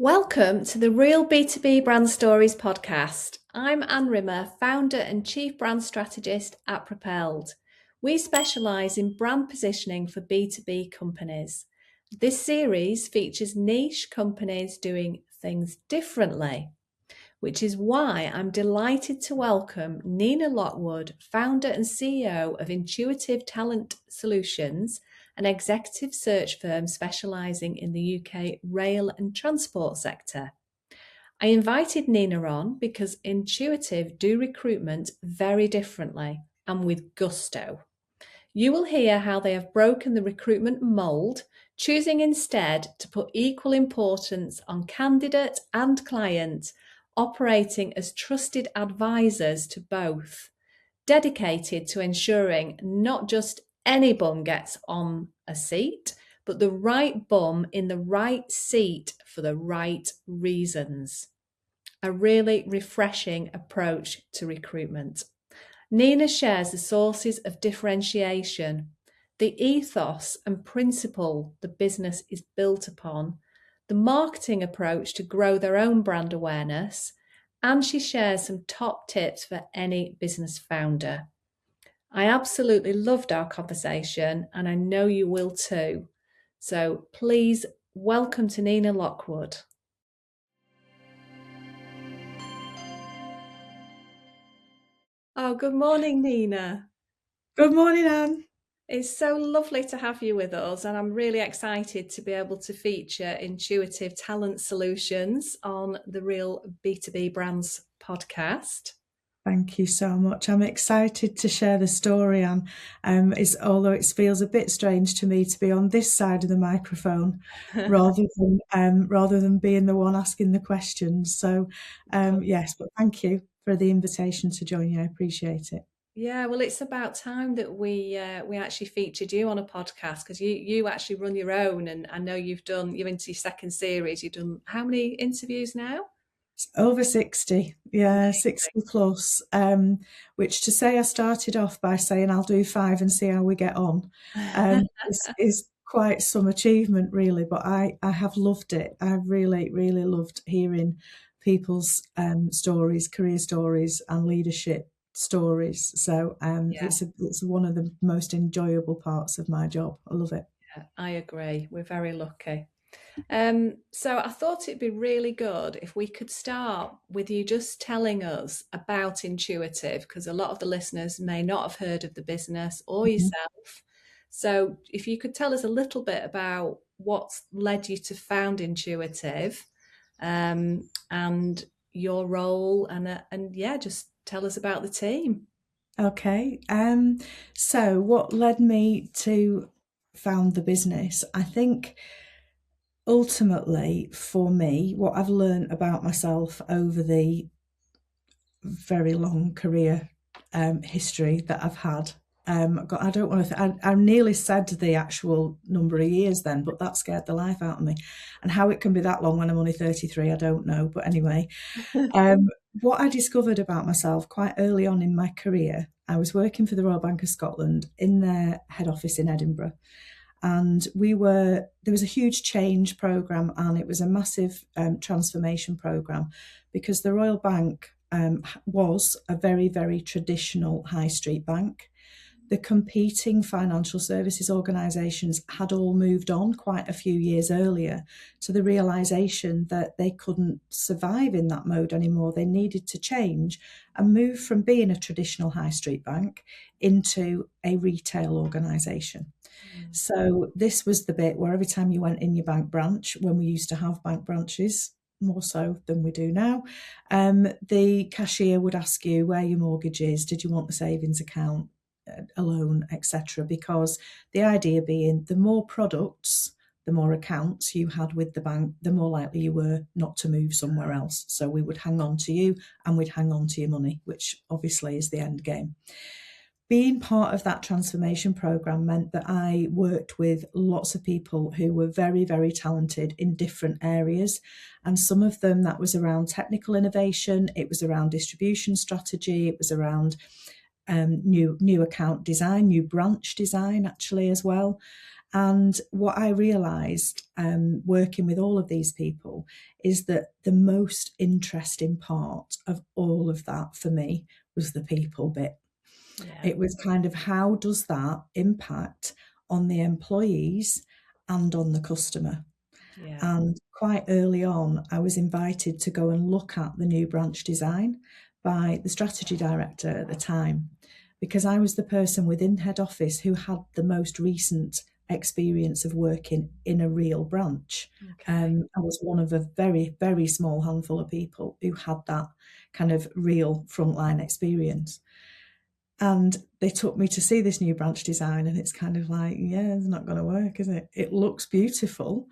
Welcome to the Real B2B Brand Stories podcast. I'm Anne Rimmer, founder and chief brand strategist at Propelled. We specialise in brand positioning for B2B companies. This series features niche companies doing things differently, which is why I'm delighted to welcome Nina Lockwood, founder and CEO of Intuitive Talent Solutions, an executive search firm specialising in the UK rail and transport sector. I invited Nina on because Intuitive do recruitment very differently and with gusto. You will hear how they have broken the recruitment mould, choosing instead to put equal importance on candidate and client, operating as trusted advisors to both, dedicated to ensuring not just any bum gets on a seat, but the right bum in the right seat for the right reasons. A really refreshing approach to recruitment. Nina shares the sources of differentiation, the ethos and principle the business is built upon, the marketing approach to grow their own brand awareness, and she shares some top tips for any business founder. I absolutely loved our conversation, and I know you will too. So please welcome to Nina Lockwood. Oh, good morning, Nina. Good morning, Anne. It's so lovely to have you with us, and I'm really excited to be able to feature Intuitive Talent Solutions on the Real B2B Brands podcast. Thank you so much. I'm excited to share the story, Anne. Although it feels a bit strange to me to be on this side of the microphone rather than being the one asking the questions. So, yes, but thank you for the invitation to join you. I appreciate it. Yeah, well, it's about time that we actually featured you on a podcast because you actually run your own, and I know you're into your second series. You've done how many interviews now? It's over 60, yeah, 60 plus, which to say I started off by saying I'll do 5 and see how we get on, is quite some achievement really, but I have loved it. I've really, really loved hearing people's stories, career stories and leadership stories. So Yeah, it's one of the most enjoyable parts of my job. I love it. I agree. We're very lucky. So I thought it'd be really good if we could start with you just telling us about Intuitive, because a lot of the listeners may not have heard of the business or Mhm. yourself. So if you could tell us a little bit about what's led you to found Intuitive, and your role, and yeah, just tell us about the team. Okay. So what led me to found the business? I think ultimately for me, what I've learned about myself over the very long career history that I've had. I don't want to. I nearly said the actual number of years then, but that scared the life out of me. And how it can be that long when I'm only 33, I don't know. But anyway, um, what I discovered about myself quite early on in my career, I was working for the Royal Bank of Scotland in their head office in Edinburgh. And there was a huge change programme, and it was a massive transformation programme because the Royal Bank was a very, very traditional high street bank. The competing financial services organisations had all moved on quite a few years earlier to the realisation that they couldn't survive in that mode anymore. They needed to change and move from being a traditional high street bank into a retail organisation. So this was the bit where every time you went in your bank branch, when we used to have bank branches, more so than we do now, the cashier would ask you where your mortgage is, did you want a savings account, a loan, etc. Because the idea being the more products, the more accounts you had with the bank, the more likely you were not to move somewhere else. So we would hang on to you and we'd hang on to your money, which obviously is the end game. Being part of that transformation program meant that I worked with lots of people who were very, very talented in different areas. And some of them, that was around technical innovation, it was around distribution strategy, it was around new account design, new branch design actually as well. And what I realised working with all of these people is that the most interesting part of all of that for me was the people bit. Yeah. It was kind of, how does that impact on the employees and on the customer? Yeah. And quite early on, I was invited to go and look at the new branch design by the strategy director at the time, because I was the person within head office who had the most recent experience of working in a real branch. Okay. I was one of a very, very small handful of people who had that kind of real frontline experience. And they took me to see this new branch design, and it's kind of like, yeah, it's not going to work, is it? It looks beautiful,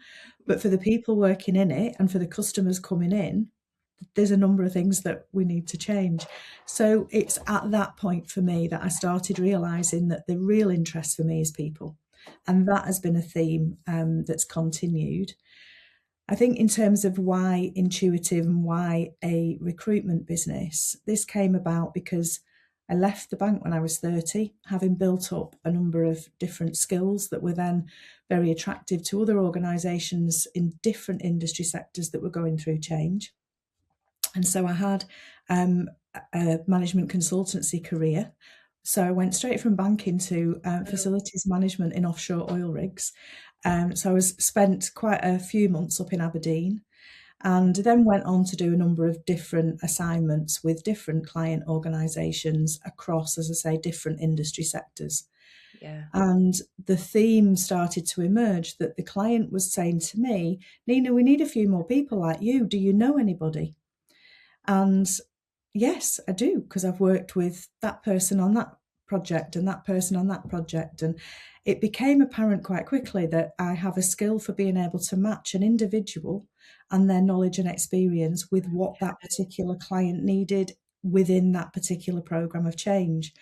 but for the people working in it and for the customers coming in, there's a number of things that we need to change. So it's at that point for me that I started realizing that the real interest for me is people. And that has been a theme that's continued. I think in terms of why intuitive and why a recruitment business, this came about because I left the bank when I was 30, having built up a number of different skills that were then very attractive to other organisations in different industry sectors that were going through change. And so I had a management consultancy career. So I went straight from banking to facilities management in offshore oil rigs. So I was spent quite a few months up in Aberdeen, and then went on to do a number of different assignments with different client organisations across, as I say, different industry sectors. Yeah. And the theme started to emerge that the client was saying to me, Nina, we need a few more people like you. Do you know anybody? And yes, I do, because I've worked with that person on that project and that person on that project. And it became apparent quite quickly that I have a skill for being able to match an individual and their knowledge and experience with what that particular client needed within that particular program of change.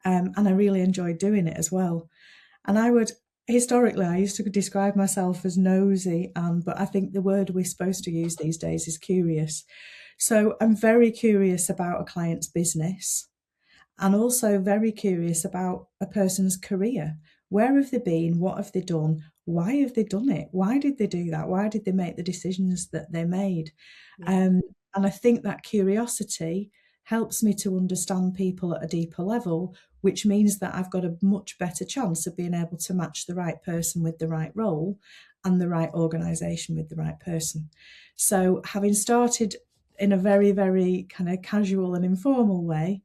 And I really enjoyed doing it as well. And historically, I used to describe myself as nosy, but I think the word we're supposed to use these days is curious. So I'm very curious about a client's business, and also very curious about a person's career. Where have they been? What have they done? Why have they done it? Why did they do that? Why did they make the decisions that they made? Yeah. And I think that curiosity helps me to understand people at a deeper level, which means that I've got a much better chance of being able to match the right person with the right role and the right organisation with the right person. So having started in a very, very kind of casual and informal way,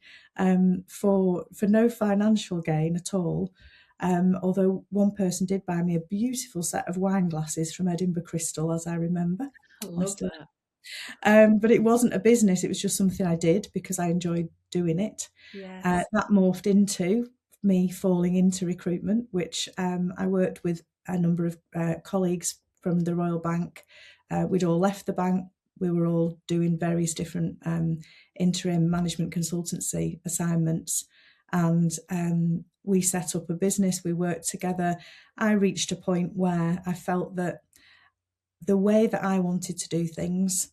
for no financial gain at all. Although one person did buy me a beautiful set of wine glasses from Edinburgh Crystal, as I remember. I love that. But it wasn't a business, it was just something I did because I enjoyed doing it. Yes. That morphed into me falling into recruitment, which I worked with a number of colleagues from the Royal Bank. We'd all left the bank. We were all doing various different interim management consultancy assignments. And we set up a business, we worked together. I reached a point where I felt that the way that I wanted to do things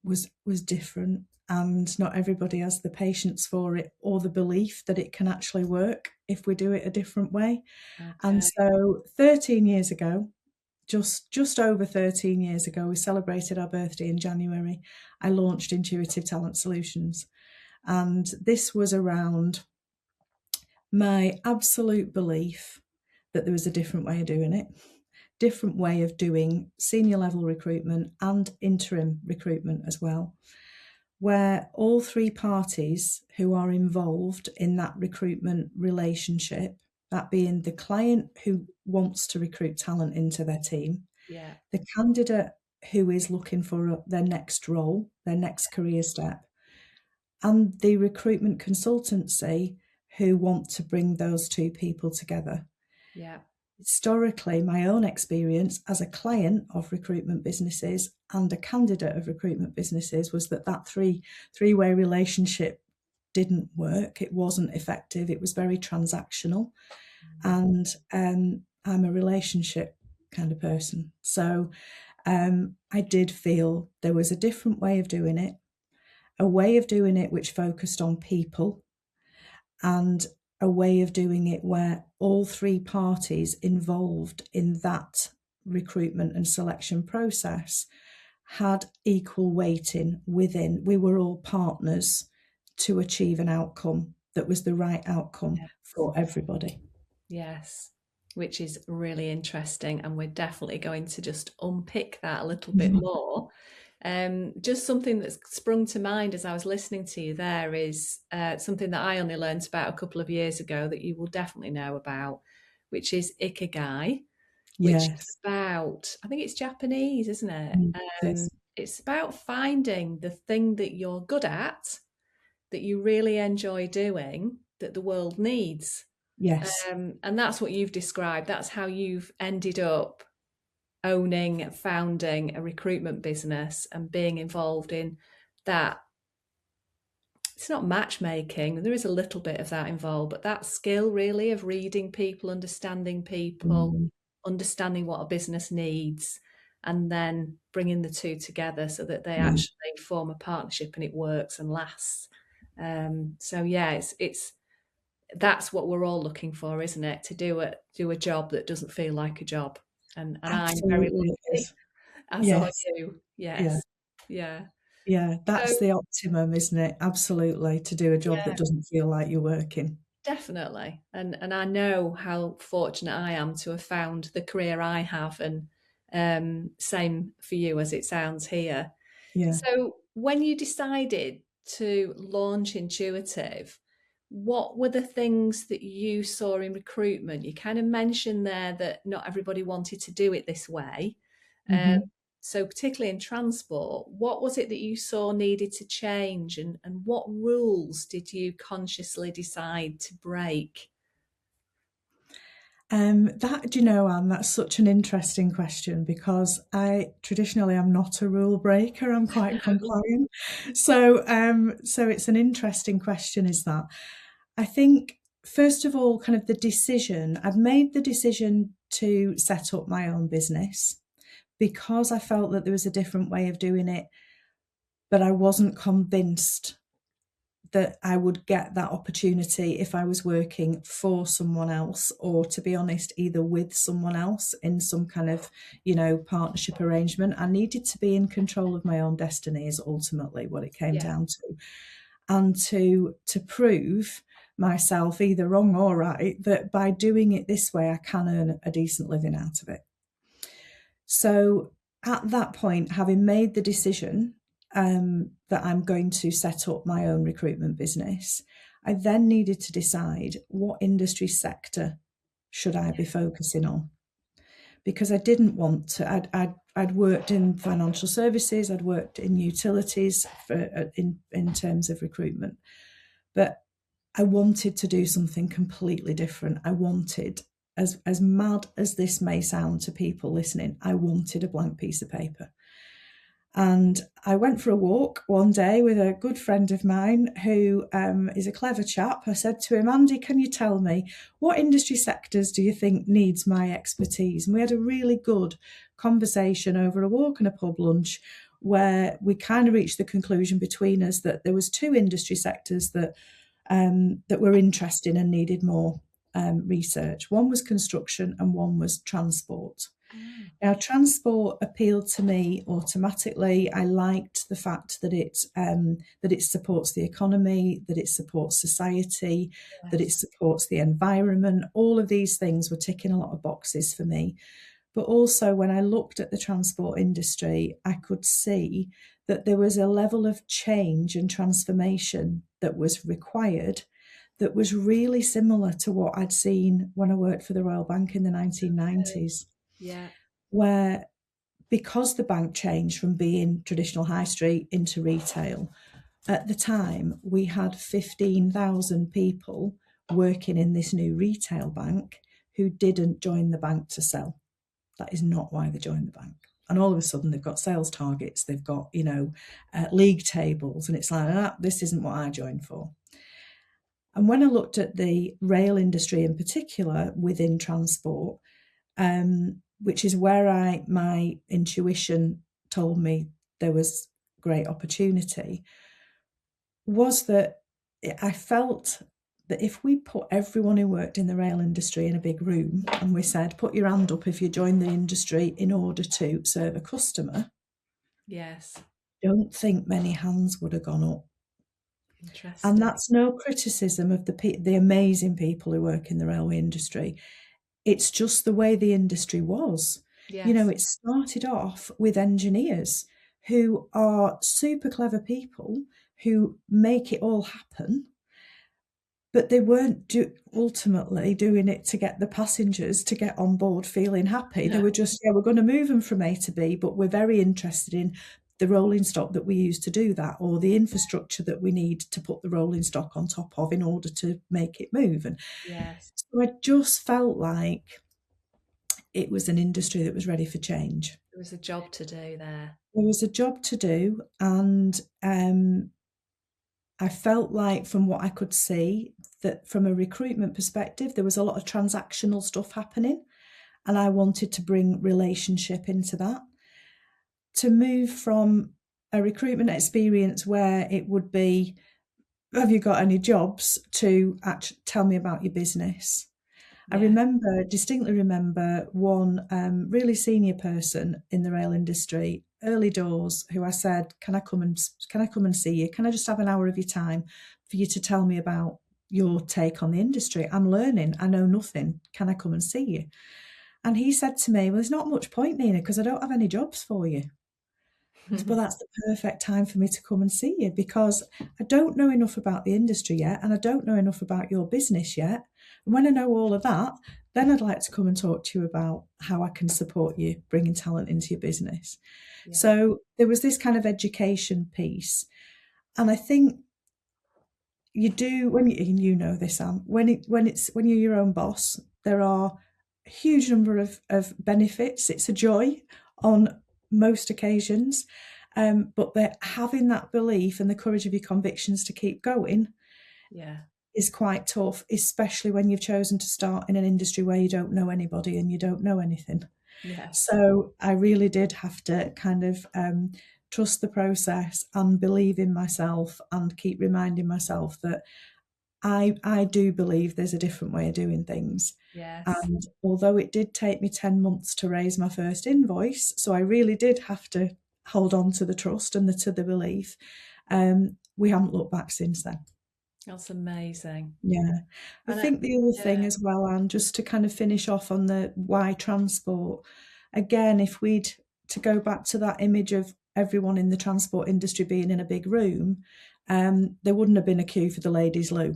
was different, and not everybody has the patience for it or the belief that it can actually work if we do it a different way. And Okay. so 13 years ago, just over 13 years ago, we celebrated our birthday in January. I launched Intuitive Talent Solutions, and this was around my absolute belief that there was a different way of doing it, different way of doing senior level recruitment and interim recruitment as well, where all three parties who are involved in that recruitment relationship, that being the client who wants to recruit talent into their team, Yeah. the candidate who is looking for their next role, their next career step, and the recruitment consultancy who want to bring those two people together. Yeah. Historically, my own experience as a client of recruitment businesses and a candidate of recruitment businesses was that three-way relationship didn't work. It wasn't effective. It was very transactional. And I'm a relationship kind of person. So I did feel there was a different way of doing it, a way of doing it which focused on people, and a way of doing it where all three parties involved in that recruitment and selection process had equal weighting within. We were all partners to achieve an outcome that was the right outcome for everybody. Yes, which is really interesting. And we're definitely going to just unpick that a little bit more. Just something that's sprung to mind as I was listening to you there is something that I only learned about a couple of years ago that you will definitely know about, which is ikigai, which is about, I think it's Japanese, isn't it? It's about finding the thing that you're good at, that you really enjoy doing, that the world needs. Yes. And that's what you've described. That's how you've ended up owning, founding a recruitment business and being involved in that. It's not matchmaking, there is a little bit of that involved, but that skill really of reading people, understanding what a business needs, and then bringing the two together so that they actually form a partnership and it works and lasts. So yeah, it's that's what we're all looking for, isn't it? To do a job that doesn't feel like a job. And I'm very Absolutely it lucky, is. as are Yes. you. Yeah. Yes. Yeah. Yeah. That's So the optimum, isn't it? Absolutely. To do a job yeah, that doesn't feel like you're working. definitely. And I know how fortunate I am to have found the career I have, and same for you as it sounds here. Yeah. So when you decided to launch Intuitive, what were the things that you saw in recruitment? You kind of mentioned there that not everybody wanted to do it this way. Um, Mm-hmm. so particularly in transport, what was it that you saw needed to change, and what rules did you consciously decide to break? That, do you know, Anne, that's such an interesting question because I traditionally am not a rule breaker. I'm quite compliant. So it's an interesting question, is that? I think, first of all, kind of the decision, I've made the decision to set up my own business because I felt that there was a different way of doing it, but I wasn't convinced that I would get that opportunity if I was working for someone else, or, to be honest, either with someone else in some kind of, partnership arrangement. I needed to be in control of my own destiny is ultimately what it came Yeah. down to. And to prove myself, either wrong or right, that by doing it this way, I can earn a decent living out of it. So at that point, having made the decision that I'm going to set up my own recruitment business, I then needed to decide what industry sector should I be focusing on, because I didn't want to. I'd worked in financial services, I'd worked in utilities in terms of recruitment, but I wanted to do something completely different. I wanted, as mad as this may sound to people listening, I wanted a blank piece of paper. And I went for a walk one day with a good friend of mine who is a clever chap. I said to him, Andy, can you tell me what industry sectors do you think needs my expertise? And we had a really good conversation over a walk and a pub lunch, where we kind of reached the conclusion between us that there was two industry sectors that were interesting and needed more research. One was construction and one was transport. Now, transport appealed to me automatically. I liked the fact that it supports the economy, that it supports society, that it supports the environment. All of these things were ticking a lot of boxes for me. But also, when I looked at the transport industry, I could see that there was a level of change and transformation that was required that was really similar to what I'd seen when I worked for the Royal Bank in the 1990s. Yeah. Where, because the bank changed from being traditional high street into retail, at the time we had 15,000 people working in this new retail bank who didn't join the bank to sell. That is not why they joined the bank. And all of a sudden they've got sales targets, they've got, league tables, and it's like, this isn't what I joined for. And when I looked at the rail industry in particular within transport, which is where my intuition told me there was great opportunity, was that I felt that if we put everyone who worked in the rail industry in a big room and we said, put your hand up if you joined the industry in order to serve a customer, Yes. don't think many hands would have gone up. And Interesting. that's no criticism of the amazing people who work in the railway industry. It's just the way the industry was. You know, Yes. it started off with engineers who are super clever people who make it all happen, but they weren't ultimately doing it to get the passengers to get on board feeling happy. They No. were just, yeah, we're going to move them from A to B, but we're very interested in the rolling stock that we use to do that, or the infrastructure that we need to put the rolling stock on top of in order to make it move. And Yes. so I just felt like it was an industry that was ready for change. There was a job to do there. There was a job to do, and I felt like, from what I could see, that from a recruitment perspective, there was a lot of transactional stuff happening, and I wanted to bring relationship into that. To move from a recruitment experience where it would be, have you got any jobs, to actually tell me about your business. I Yeah. distinctly remember one really senior person in the rail industry, early doors, who I said, can I come and see you? Can I just have an hour of your time for you to tell me about your take on the industry? I'm learning. I know nothing. Can I come and see you? And he said to me, well, there's not much point, Nina, because I don't have any jobs for you. I said, well, that's the perfect time for me to come and see you, because I don't know enough about the industry yet, and I don't know enough about your business yet. And when I know all of that, then I'd like to come and talk to you about how I can support you bringing talent into your business. Yeah. So there was this kind of education piece. And I think you do, when you know this, Anne, when you're your own boss, there are a huge number of benefits. It's a joy on most occasions, but they're having that belief and the courage of your convictions to keep going Yeah. is quite tough, especially when you've chosen to start in an industry where you don't know anybody and you don't know anything. Yes. So I really did have to kind of trust the process and believe in myself and keep reminding myself that I do believe there's a different way of doing things. Yes. And although it did take me 10 months to raise my first invoice, so I really did have to hold on to the trust and to the belief, we haven't looked back since then. That's amazing. Yeah. I And think the other thing yeah. as well, and just to kind of finish off on the why transport, again, if we'd to go back to that image of everyone in the transport industry being in a big room, there wouldn't have been a queue for the ladies' loo.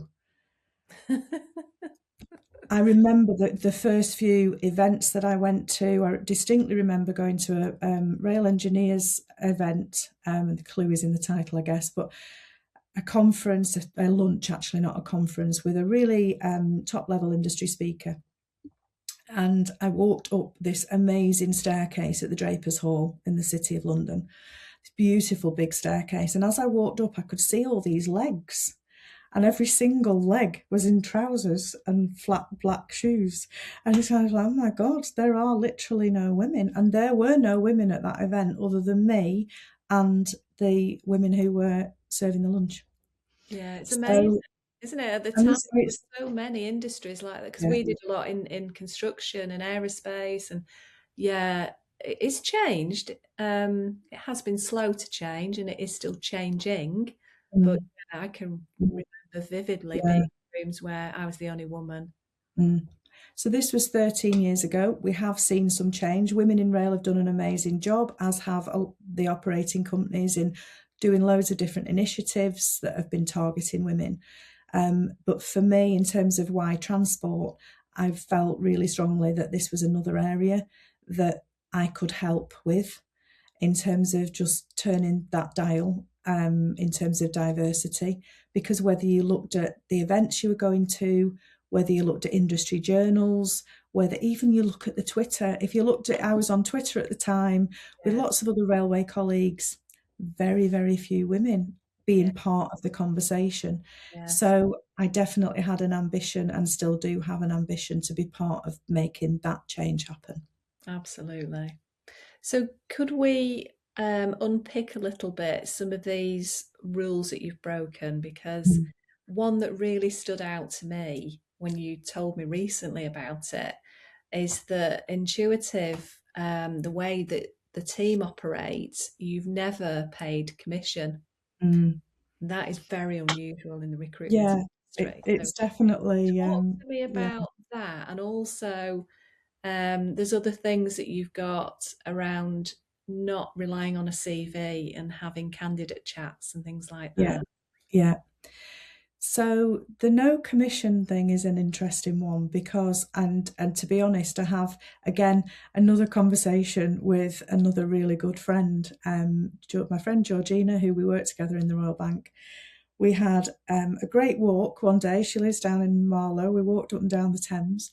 I remember the first few events that I went to. I distinctly remember going to a rail engineers event, and the clue is in the title, I guess, but a conference, a lunch actually, not a conference, with a really top level industry speaker. And I walked up this amazing staircase at the Drapers Hall in the City of London. This beautiful big staircase. And as I walked up, I could see all these legs, and every single leg was in trousers and flat black shoes. And it's kind of like, oh my God, there are literally no women. And there were no women at that event other than me and the women who were serving the lunch. Yeah, it's amazing, So, isn't it? At the and time, this, there it's, were so many industries like that because yeah, we did a lot in construction and aerospace, and yeah, it's changed. It has been slow to change, and it is still changing. But mm, yeah, I can mm, remember vividly being yeah. in rooms where I was the only woman. Mm. So this was 13 years ago. We have seen some change. Women in rail have done an amazing job, as have the operating companies, in doing loads of different initiatives that have been targeting women. But for me, in terms of why transport, I felt really strongly that this was another area that I could help with, in terms of just turning that dial, in terms of diversity. Because whether you looked at the events you were going to, whether you looked at industry journals, whether even you look at the Twitter, if you looked at, I was on Twitter at the time with Yeah, lots of other railway colleagues, very, very few women yeah, being part of the conversation. yes, So I definitely had an ambition, and still do have an ambition, to be part of making that change happen. absolutely. So could we unpick a little bit some of these rules that you've broken? Because Mm. one that really stood out to me when you told me recently about it is the intuitive, the way that the team operates. You've never paid commission. Mm. That is very unusual in the recruitment Yeah, industry. So it's definitely, talk to me yeah, about that, and also there's other things that you've got around not relying on a CV and having candidate chats and things like yeah, that. yeah. So the no commission thing is an interesting one because, and to be honest, I have again another conversation with another really good friend, my friend Georgina, who we worked together in the Royal Bank. We had a great walk one day. She lives down in Marlow. We walked up and down the Thames,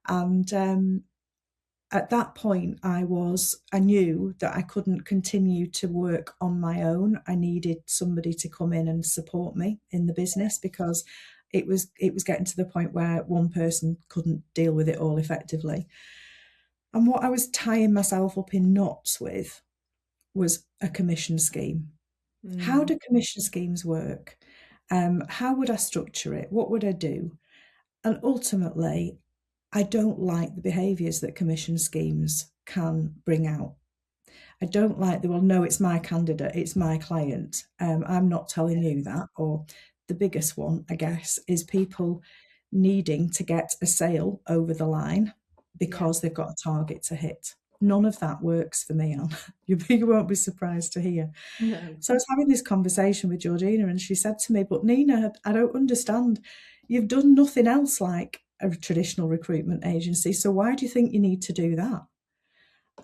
and at that point, I knew that I couldn't continue to work on my own. I needed somebody to come in and support me in the business because it was getting to the point where one person couldn't deal with it all effectively. And what I was tying myself up in knots with was a commission scheme. How Mm, do commission schemes work? How would I structure it? What would I do? And ultimately, I don't like the behaviours that commission schemes can bring out. I don't like well, no, it's my candidate, it's my client. I'm not telling you that. Or the biggest one, I guess, is people needing to get a sale over the line yeah. because they've got a target to hit. None of that works for me, Anne. You won't be surprised to hear. No. So I was having this conversation with Georgina, and she said to me, "But Nina, I don't understand. You've done nothing else like a traditional recruitment agency. So why do you think you need to do that?"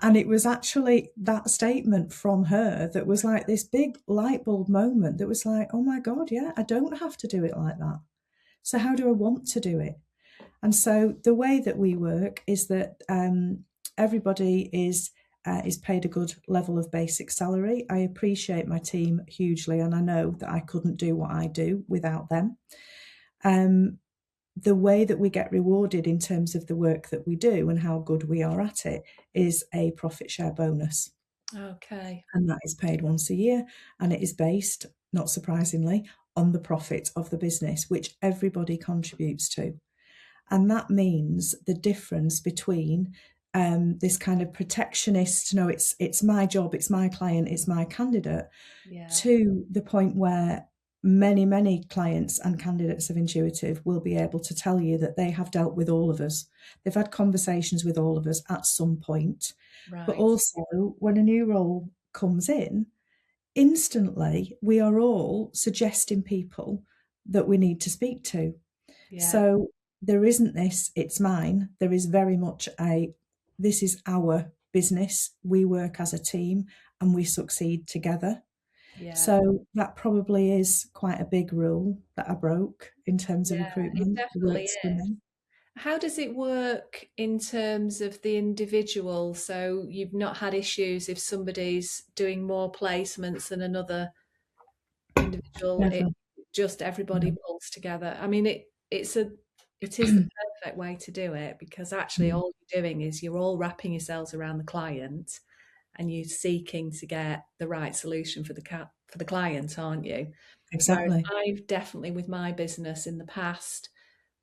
And it was actually that statement from her that was like this big light bulb moment that was like, oh my God, yeah, I don't have to do it like that. So how do I want to do it? And so the way that we work is that everybody is paid a good level of basic salary. I appreciate my team hugely, and I know that I couldn't do what I do without them. The way that we get rewarded in terms of the work that we do and how good we are at it is a profit share bonus. Okay. And that is paid once a year, and it is based, not surprisingly, on the profit of the business, which everybody contributes to. And that means the difference between this kind of protectionist, no, it's my job, it's my client, it's my candidate, Yeah. to the point where many clients and candidates of Intuitive will be able to tell you that they have dealt with all of us. They've had conversations with all of us at some point. But Right. also, when a new role comes in, instantly we are all suggesting people that we need to speak to. Yeah. So there isn't this, it's mine. There is very much this is our business. We work as a team and we succeed together. Yeah. So that probably is quite a big rule that I broke in terms of Yeah. It recruitment. It definitely works for is. me. How does it work in terms of the individual? So you've not had issues if somebody's doing more placements than another individual. Never. It just everybody No. pulls together. I mean, it is the perfect way to do it, because actually Mm. all you're doing is you're all wrapping yourselves around the client, and you're seeking to get the right solution for the client, aren't you? Whereas Exactly. I've definitely, with my business in the past,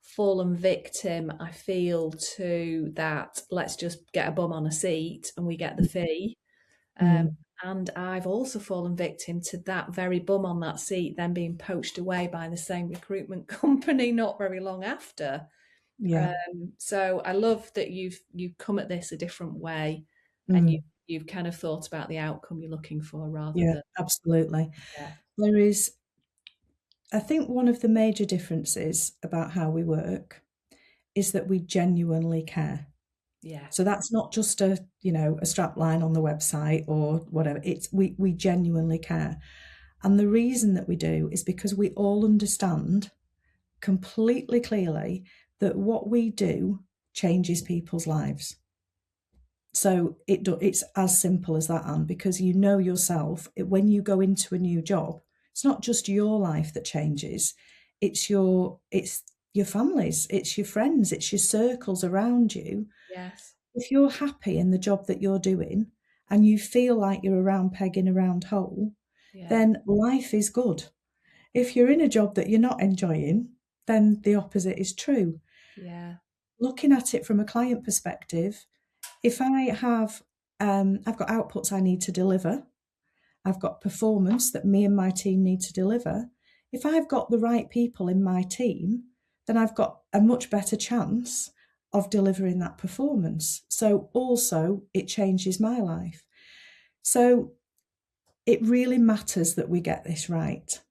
fallen victim, I feel, to that let's just get a bum on a seat and we get the fee. Um, Mm. and I've also fallen victim to that very bum on that seat then being poached away by the same recruitment company not very long after. Yeah. So I love that you've come at this a different way, and Mm. you've kind of thought about the outcome you're looking for rather Yeah, than absolutely. yeah, There is, I think one of the major differences about how we work is that we genuinely care. yeah, So that's not just a strap line on the website or whatever. It's we genuinely care. And the reason that we do is because we all understand completely clearly that what we do changes people's lives. So it's as simple as that, Anne, because you know yourself, when you go into a new job, it's not just your life that changes, it's your families, it's your friends, it's your circles around you. yes, If you're happy in the job that you're doing and you feel like you're a round peg in a round hole, yeah, then life is good. If you're in a job that you're not enjoying, then the opposite is true. Yeah. Looking at it from a client perspective, if I have, I've got outputs I need to deliver, I've got performance that me and my team need to deliver. If I've got the right people in my team, then I've got a much better chance of delivering that performance. So also it changes my life. So it really matters that we get this right.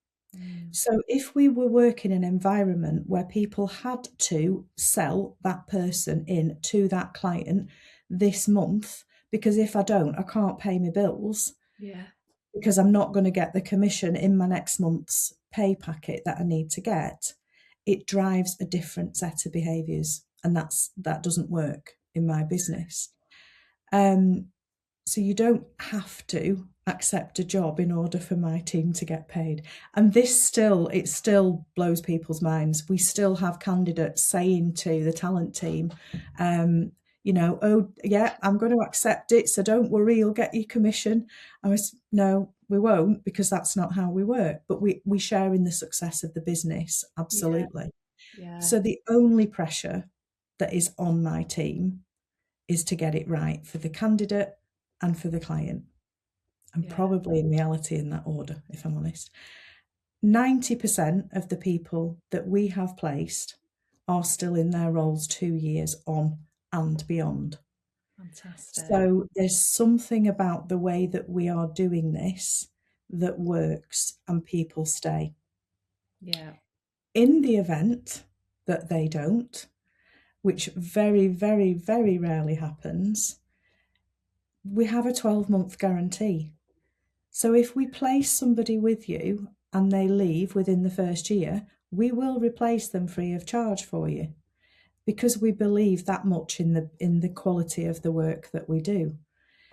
So if we were working in an environment where people had to sell that person in to that client this month, because if I don't, I can't pay my bills, Yeah. because I'm not going to get the commission in my next month's pay packet that I need to get, it drives a different set of behaviours, and that doesn't work in my business. So you don't have to accept a job in order for my team to get paid. And it still blows people's minds. We still have candidates saying to the talent team, oh yeah, I'm going to accept it, so don't worry, you'll get your commission. No, we won't, because that's not how we work. But we share in the success of the business, absolutely. Yeah. So the only pressure that is on my team is to get it right for the candidate and for the client, and probably in reality in that order, if I'm honest. 90% of the people that we have placed are still in their roles 2 years on and beyond. Fantastic. So there's something about the way that we are doing this that works, and people stay. Yeah. In the event that they don't, which very, very, very rarely happens, we have a 12-month guarantee. So if we place somebody with you and they leave within the first year, we will replace them free of charge for you, because we believe that much in the quality of the work that we do.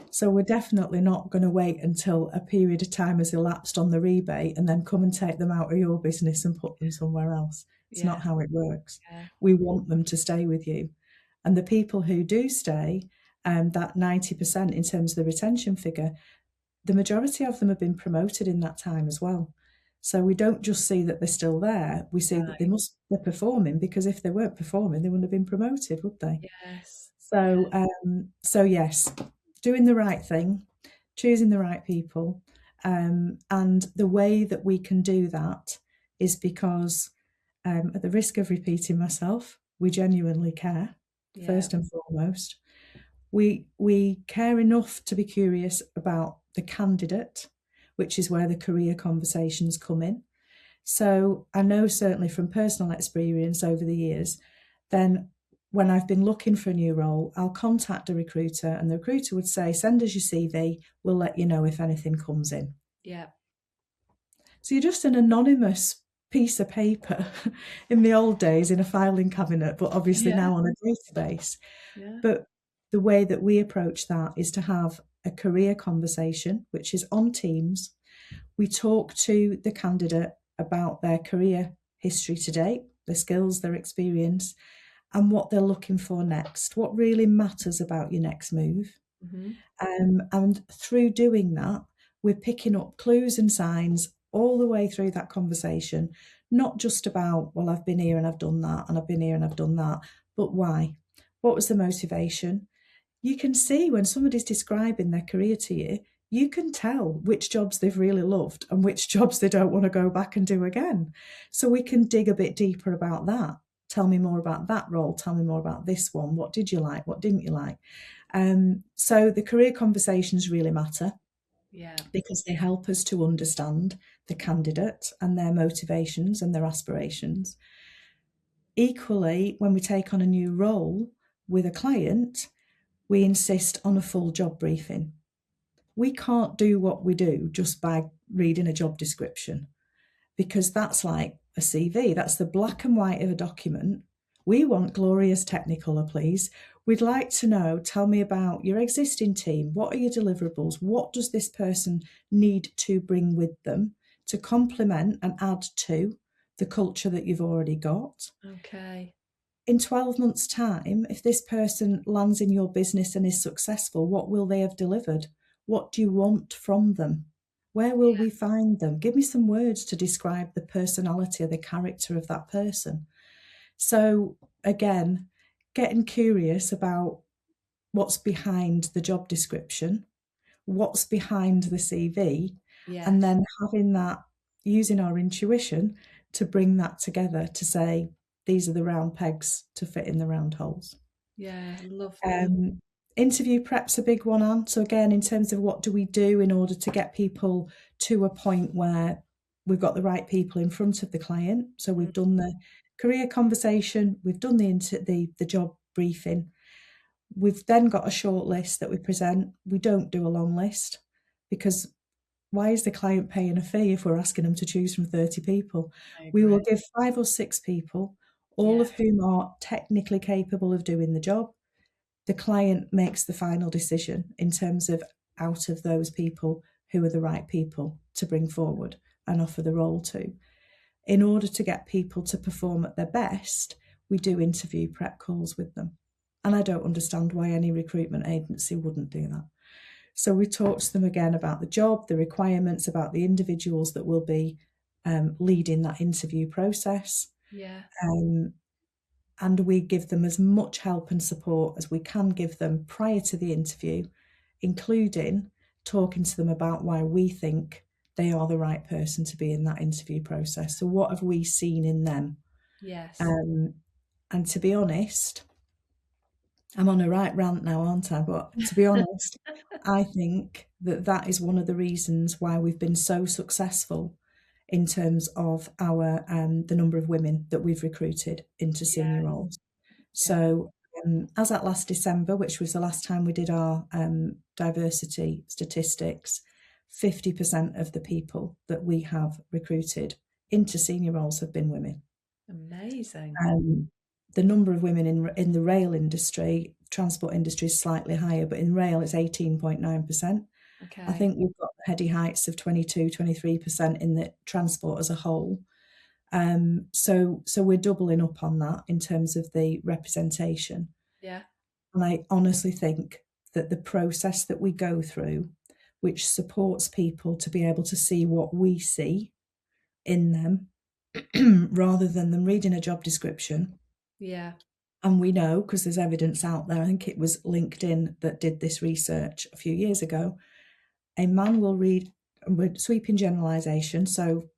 So we're definitely not going to wait until a period of time has elapsed on the rebate and then come and take them out of your business and put them somewhere else. It's not how it works. Yeah. We want them to stay with you. And the people who do stay, that 90% in terms of the retention figure, the majority of them have been promoted in that time as well. So we don't just see that they're still there, we see that they're performing, because if they weren't performing, they wouldn't have been promoted, would they? Yes. So yes, doing the right thing, choosing the right people, and the way that we can do that is because, at the risk of repeating myself, we genuinely care, first and foremost. We care enough to be curious about the candidate, which is where the career conversations come in. So I know certainly from personal experience over the years, then when I've been looking for a new role, I'll contact a recruiter, and the recruiter would say, send us your CV, we'll let you know if anything comes in. Yeah. So you're just an anonymous piece of paper in the old days in a filing cabinet, but obviously now on a database. Yeah. But the way that we approach that is to have a career conversation, which is on Teams. We talk to the candidate about their career history to date, their skills, their experience, and what they're looking for next, what really matters about your next move. And through doing that, we're picking up clues and signs all the way through that conversation, not just about, well, I've been here and I've done that, and I've been here and I've done that, but why? What was the motivation? You can see when somebody's describing their career to you, you can tell which jobs they've really loved and which jobs they don't want to go back and do again. So we can dig a bit deeper about that. Tell me more about that role. Tell me more about this one. What did you like? What didn't you like? So the career conversations really matter, because they help us to understand the candidate and their motivations and their aspirations. Equally, when we take on a new role with a client, we insist on a full job briefing. We can't do what we do just by reading a job description, because that's like a CV. That's the black and white of a document. We want glorious Technicolor, please. We'd like to know, tell me about your existing team. What are your deliverables? What does this person need to bring with them to complement and add to the culture that you've already got? Okay. In 12 months' time, if this person lands in your business and is successful, what will they have delivered? What do you want from them? Where will we find them? Give me some words to describe the personality or the character of that person. So again, getting curious about what's behind the job description, what's behind the CV, and Yes. then having that, using our intuition to bring that together to say, these are the round pegs to fit in the round holes. Yeah, lovely. Um, Interview prep's a big one, Anne. So again, in terms of what do we do in order to get people to a point where we've got the right people in front of the client. So Mm, we've done the career conversation, we've done the job briefing. We've then got a short list that we present. We don't do a long list because why is the client paying a fee if we're asking them to choose from 30 people? I We will agree. give 5 or 6 people, all Yeah. of whom are technically capable of doing the job. The client makes the final decision in terms of out of those people who are the right people to bring forward and offer the role to. In order to get people to perform at their best, we do interview prep calls with them. And I don't understand why any recruitment agency wouldn't do that. So we talk to them again about the job, the requirements, about the individuals that will be leading that interview process. Yeah. Um, and we give them as much help and support as we can give them prior to the interview, including talking to them about why we think they are the right person to be in that interview process. So, what have we seen in them? Yes. Um, and to be honest, I'm on a right rant now, aren't I? But to be honest, I think that that is one of the reasons why we've been so successful in terms of our the number of women that we've recruited into senior Yeah. roles. Yeah. So, as at last December, which was the last time we did our diversity statistics, 50% of the people that we have recruited into senior roles have been women. Amazing. The number of women in the rail industry, transport industry is slightly higher, but in rail it's 18.9%. I Okay. think we've got heady heights of 22, 23% in the transport as a whole. So we're doubling up on that in terms of the representation. Yeah. And I honestly think that the process that we go through, which supports people to be able to see what we see in them, rather than them reading a job description. Yeah. And we know, because there's evidence out there, I think it was LinkedIn that did this research a few years ago. A man will read, with sweeping generalisation, so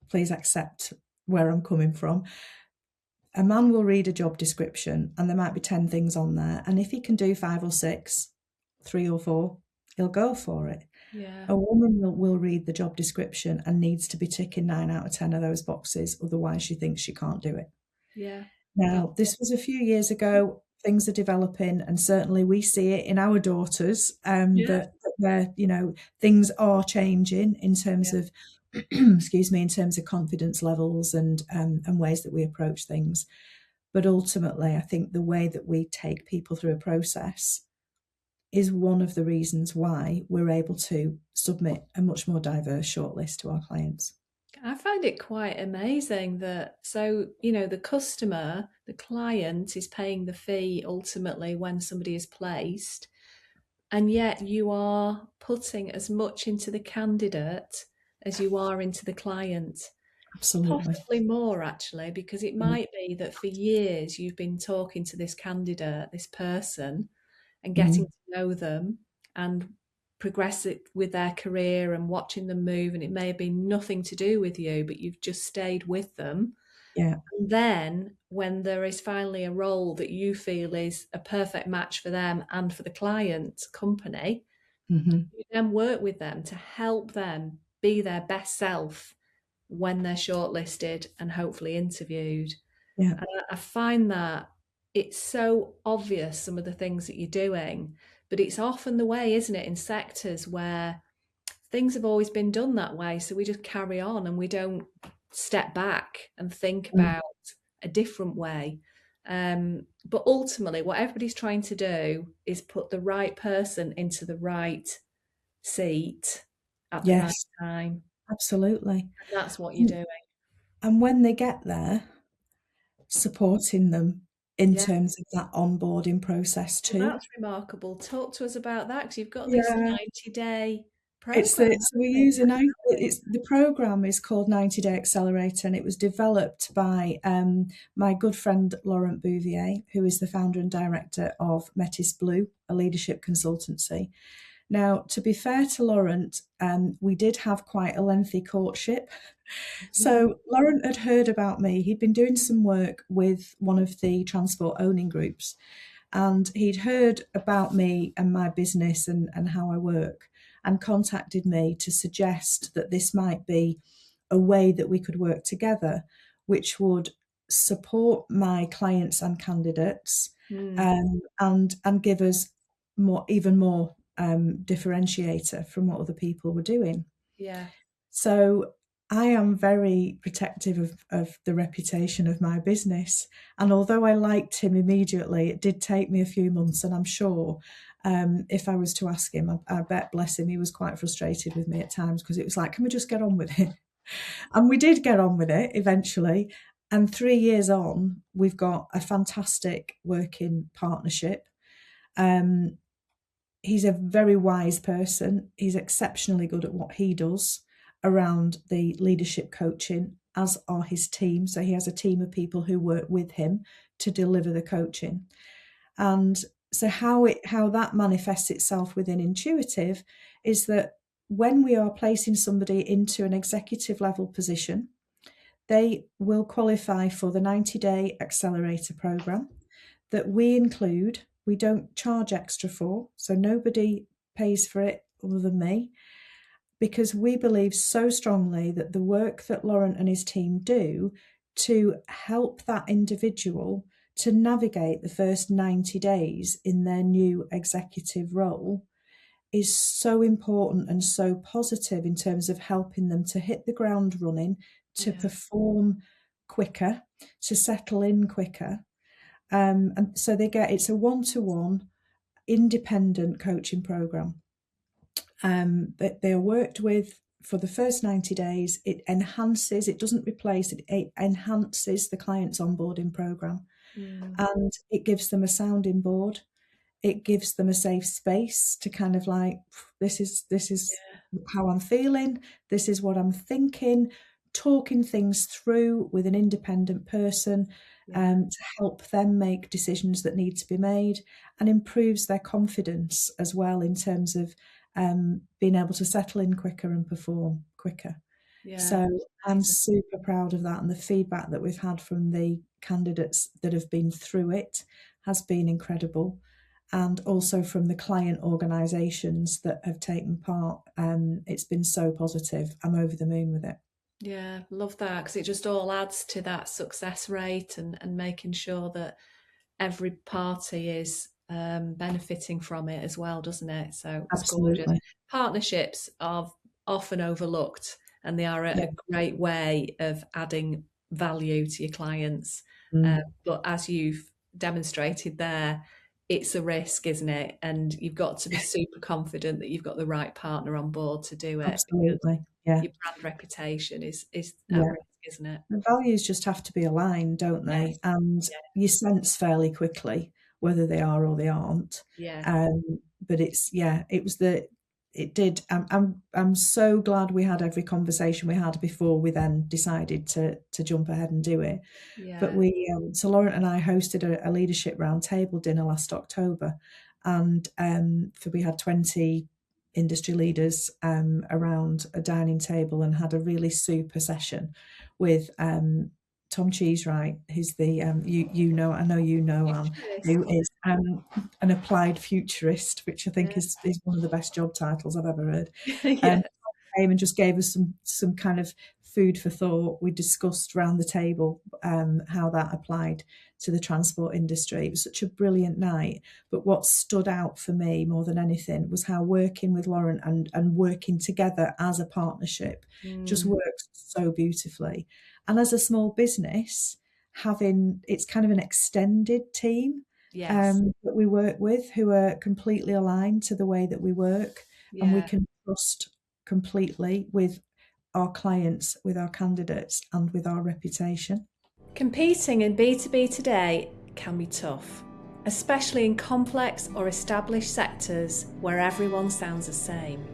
please accept where I'm coming from. A man will read a job description and there might be 10 things on there. And if he can do 5 or 6, 3 or 4, he'll go for it. Yeah. A woman will read the job description and needs to be ticking 9 out of 10 of those boxes. Otherwise, she thinks she can't do it. Yeah. That's Now, this was a few years ago. Things are developing, and certainly we see it in our daughters yeah. that things are changing in Yeah. terms of, excuse me, in terms of confidence levels and ways that we approach things. But ultimately, I think the way that we take people through a process is one of the reasons why we're able to submit a much more diverse shortlist to our clients. I find it quite amazing that the customer, the client is paying the fee ultimately when somebody is placed, and yet you are putting as much into the candidate as you are into the client. Absolutely. Possibly more actually, because it Mm. might be that for years you've been talking to this candidate, this person, and getting Mm. to know them and progress it with their career and watching them move. And it may have been nothing to do with you, but you've just stayed with them. Yeah. And then when there is finally a role that you feel is a perfect match for them and for the client company, Hmm. you then work with them to help them be their best self when they're shortlisted and hopefully interviewed. Yeah. And I find that it's so obvious some of the things that you're doing, but it's often the way, isn't it, in sectors where things have always been done that way. So we just carry on and we don't step back and think Mm. about a different way. But ultimately, what everybody's trying to do is put the right person into the right seat at the right Yes, time. absolutely. And that's what you're Mm. doing. And when they get there, supporting them in Yeah. terms of that onboarding process Well, too. that's remarkable. Talk to us about that because you've got this Yeah. 90-day program. So we use the program is called 90-Day Accelerator, and it was developed by my good friend Laurent Bouvier, who is the founder and director of Metis Blue, a leadership consultancy. Now, to be fair to Laurent, we did have quite a lengthy courtship. So Laurent had heard about me. He'd been doing some work with one of the transport owning groups, and he'd heard about me and my business and how I work, and contacted me to suggest that this might be a way that we could work together, which would support my clients and candidates, and give us even more differentiator from what other people were doing. Yeah. So I am very protective of the reputation of my business. And although I liked him immediately, it did take me a few months. And I'm sure if I was to ask him, I bet, bless him, he was quite frustrated with me at times, because it was like, can we just get on with it? And we did get on with it eventually. And 3 years on, we've got a fantastic working partnership. He's a very wise person. He's exceptionally good at what he does around the leadership coaching, as are his team. So he has a team of people who work with him to deliver the coaching. And so how that manifests itself within Intuitive is that when we are placing somebody into an executive level position, they will qualify for the 90-Day Accelerator program that we include. We don't charge extra for, so nobody pays for it other than me, because we believe so strongly that the work that Laurent and his team do to help that individual to navigate the first 90 days in their new executive role is so important and so positive in terms of helping them to hit the ground running, to perform quicker, to settle in quicker. And so it's a one-to-one independent coaching program. But they are worked with for the first 90 days. It doesn't replace, it enhances the client's onboarding program. And it gives them a sounding board. It gives them a safe space to kind of like, this is how I'm feeling, this is what I'm thinking, talking things through with an independent person, to help them make decisions that need to be made, and improves their confidence as well in terms of being able to settle in quicker and perform quicker. So I'm super proud of that, and the feedback that we've had from the candidates that have been through it has been incredible, and also from the client organisations that have taken part. It's been so positive. I'm over the moon with it. Yeah, love that, because it just all adds to that success rate and making sure that every party is benefiting from it as well, doesn't it? So it's gorgeous. Absolutely. Partnerships are often overlooked, and they are a great way of adding value to your clients. But as you've demonstrated there, it's a risk, isn't it? And you've got to be super confident that you've got the right partner on board to do it. Absolutely. Yeah. Your brand reputation is at risk, isn't it? The values just have to be aligned, don't they? Yes. And you sense fairly quickly whether they are or they aren't. Yeah. But I'm so glad we had every conversation we had before we then decided to jump ahead and do it. Yeah. But so Laurent and I hosted a leadership roundtable dinner last October, and we had 20 industry leaders around a dining table, and had a really super session with Tom Cheesewright, who's the I know you know Anne, who is an applied futurist, which I think is one of the best job titles I've ever heard. Came and just gave us some kind of food for thought. We discussed around the table how that applied to the transport industry. It was such a brilliant night. But what stood out for me more than anything was how working with Laurent and working together as a partnership just works so beautifully. And as a small business, it's kind of an extended team that we work with, who are completely aligned to the way that we work, and we can trust completely with our clients, with our candidates, and with our reputation. Competing in B2B today can be tough, especially in complex or established sectors where everyone sounds the same.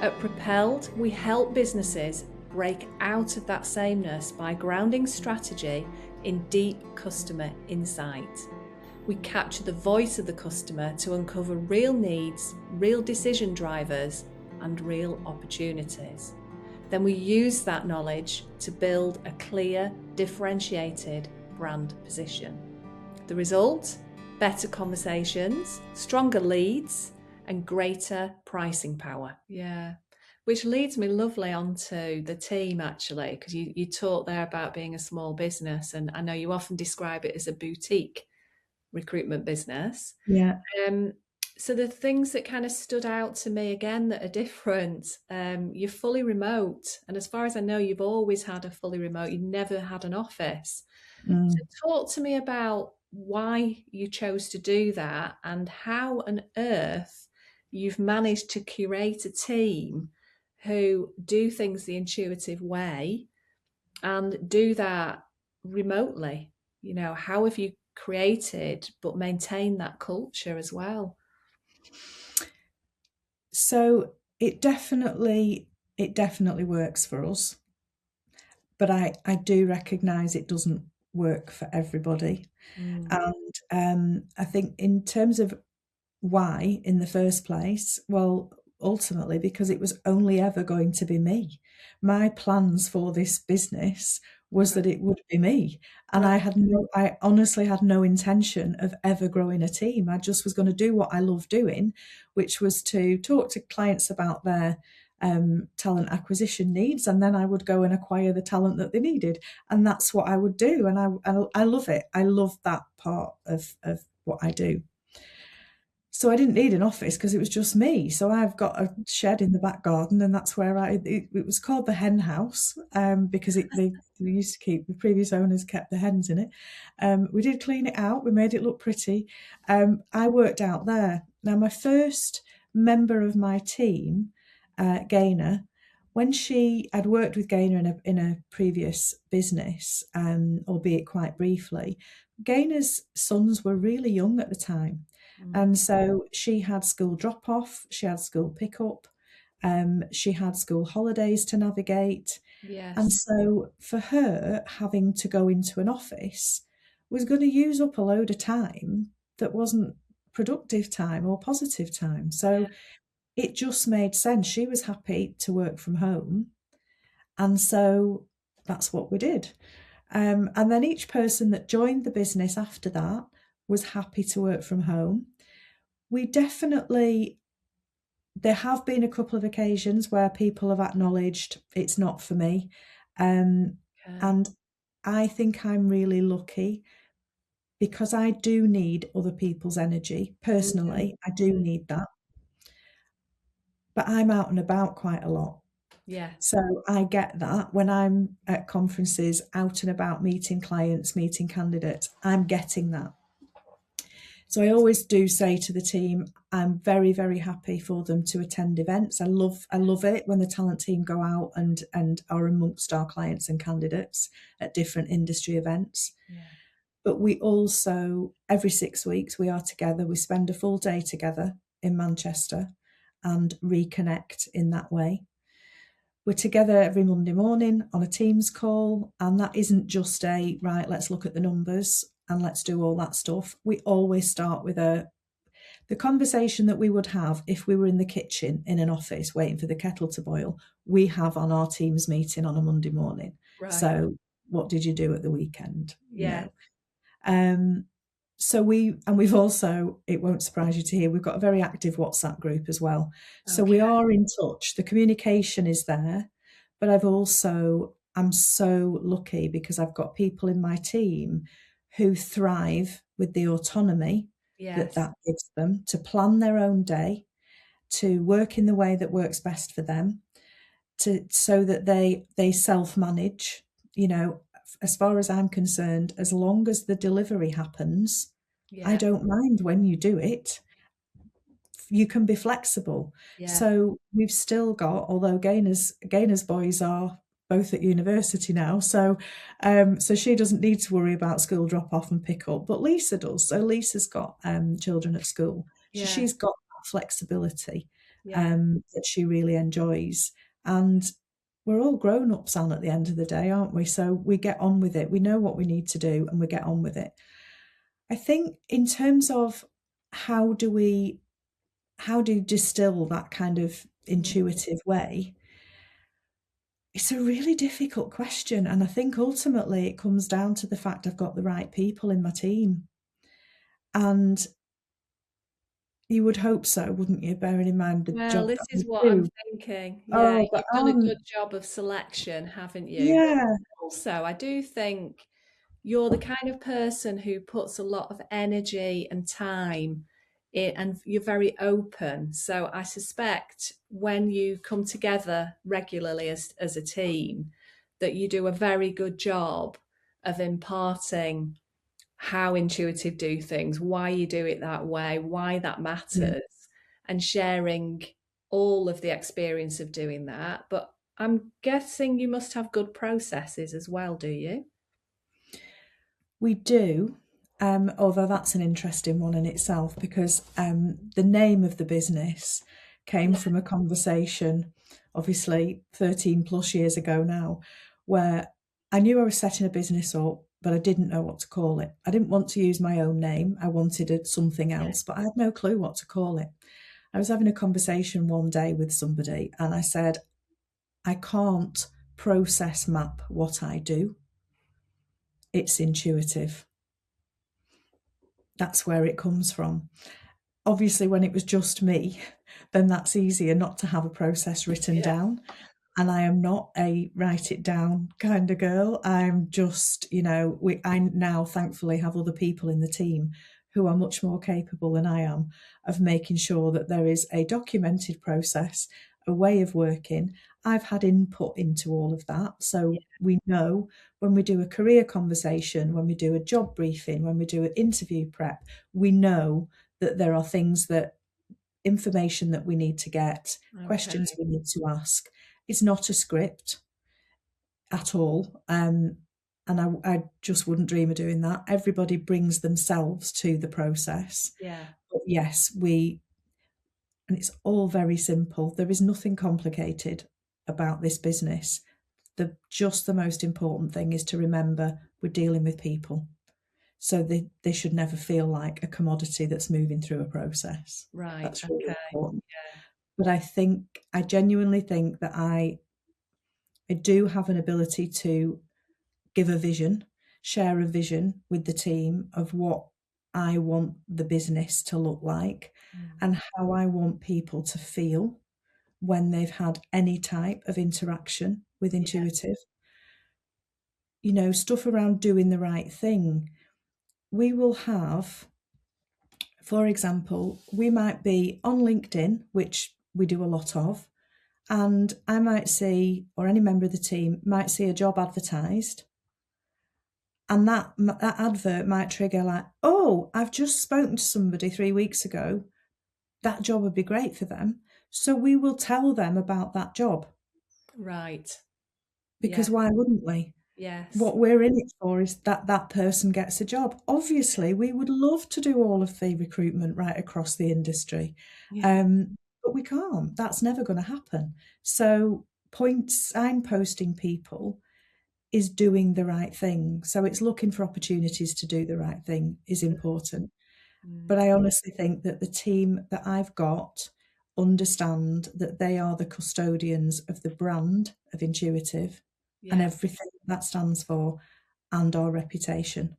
At Propelled, we help businesses break out of that sameness by grounding strategy in deep customer insight. We capture the voice of the customer to uncover real needs, real decision drivers, and real opportunities. Then we use that knowledge to build a clear, differentiated brand position. The result? Better conversations, stronger leads, and greater pricing power. Yeah. Which leads me lovely onto the team, actually, because you talked there about being a small business, and I know you often describe it as a boutique recruitment business. Yeah. So the things that kind of stood out to me again that are different, you're fully remote. And as far as I know, you've always had a fully remote, you've never had an office. So talk to me about why you chose to do that and how on earth you've managed to curate a team who do things the intuitive way and do that remotely. You know, how have you created but maintained that culture as well? So it definitely works for us, but I do recognise it doesn't work for everybody. And I think in terms of why in the first place, well, ultimately because it was only ever going to be me. My plans for this business was that it would be me. And Right. I honestly had no intention of ever growing a team. I just was going to do what I love doing, which was to talk to clients about their talent acquisition needs, and then I would go and acquire the talent that they needed. And that's what I would do. And I love it. I love that part of what I do. So I didn't need an office because it was just me. So I've got a shed in the back garden, and that's where it was called the hen house, because they used to keep, the previous owners kept the hens in it. We did clean it out. We made it look pretty. I worked out there. Now, my first member of my team, Gaynor, when I'd worked with Gaynor in a previous business, albeit quite briefly. Gaynor's sons were really young at the time. And so she had school drop off, she had school pick up, she had school holidays to navigate. And Yes. so for her, having to go into an office was going to use up a load of time that wasn't productive time or positive time. So it just made sense. She was happy to work from home. And so that's what we did. And then each person that joined the business after that was happy to work from home. We definitely, there have been a couple of occasions where people have acknowledged it's not for me. And I think I'm really lucky because I do need other people's energy. Personally, I do need that. But I'm out and about quite a lot. Yeah. So I get that when I'm at conferences, out and about meeting clients, meeting candidates, I'm getting that. So I always do say to the team, I'm very, very happy for them to attend events. I love it when the talent team go out and are amongst our clients and candidates at different industry events. Yeah. But we also, every 6 weeks, we are together. We spend a full day together in Manchester and reconnect in that way. We're together every Monday morning on a Teams call, and that isn't just right, let's look at the numbers and let's do all that stuff. We always start with the conversation that we would have if we were in the kitchen in an office waiting for the kettle to boil, we have on our Teams meeting on a Monday morning. Right. So what did you do at the weekend? Yeah. So we've also, it won't surprise you to hear, we've got a very active WhatsApp group as well. So we are in touch. The communication is there, but I'm so lucky because I've got people in my team who thrive with the autonomy that gives them to plan their own day, to work in the way that works best for them, so that they self-manage. You know, as far as I'm concerned, as long as the delivery happens, I don't mind when you do it. You can be flexible. So we've still got, although Gaynor's boys are both at university now, so she doesn't need to worry about school drop off and pick up, but Lisa does. So Lisa's got children at school. So she's got that flexibility. Yeah. that she really enjoys. And we're all grown-ups, Anne, at the end of the day, aren't we? So we get on with it. We know what we need to do and we get on with it. I think in terms of how do you distill that kind of Mm. intuitive way, it's a really difficult question. And I think ultimately it comes down to the fact I've got the right people in my team. And you would hope so, wouldn't you? Bearing in mind the Well, job this that I is what I'm do. thinking. Yeah, Oh, but you've done a good job of selection, haven't you? But yeah, also, I do think you're the kind of person who puts a lot of energy and time in, and you're very open. So I suspect when you come together regularly as a team, that you do a very good job of imparting how intuitive do things, why you do it that way, why that yeah. matters, and sharing all of the experience of doing that. But I'm guessing you must have good processes as well, do you? We do, although that's an interesting one in itself because the name of the business came Yeah. from a conversation, obviously 13 plus years ago now, where I knew I was setting a business up, but I didn't know what to call it. I didn't want to use my own name. I wanted something else, but I had no clue what to call it. I was having a conversation one day with somebody and I said, I can't process map what I do. It's intuitive. That's where it comes from. Obviously, when it was just me, then that's easier not to have a process written Yeah. down. And I am not a write it down kind of girl. I'm just, I now thankfully have other people in the team who are much more capable than I am of making sure that there is a documented process, a way of working. I've had input into all of that. So we know when we do a career conversation, when we do a job briefing, when we do an interview prep, we know that there are things that information that we need to get, Okay. questions we need to ask. It's not a script at all. And I just wouldn't dream of doing that. Everybody brings themselves to the process. Yeah. But yes, and it's all very simple. There is nothing complicated about this business. The most important thing is to remember we're dealing with people. So they should never feel like a commodity that's moving through a process. Right. That's really Okay. important. Yeah. But I genuinely think that I do have an ability to give a vision, share a vision with the team of what I want the business to look like Mm. and how I want people to feel when they've had any type of interaction with Yeah. Intuitive. Stuff around doing the right thing. We will have, for example, we might be on LinkedIn, which we do a lot of, and I might see, or any member of the team might see a job advertised. And that advert might trigger like, oh, I've just spoken to somebody 3 weeks ago. That job would be great for them. So we will tell them about that job Right. Yeah. because why wouldn't we? Yes. What we're in it for is that that person gets a job. Obviously, we would love to do all of the recruitment right across the industry, Yeah. but we can't. That's never going to happen. So, signposting people is doing the right thing. So, it's looking for opportunities to do the right thing is important. Mm. But I honestly think that the team that I've got understand that they are the custodians of the brand of Intuitive and Yeah. everything that stands for and our reputation.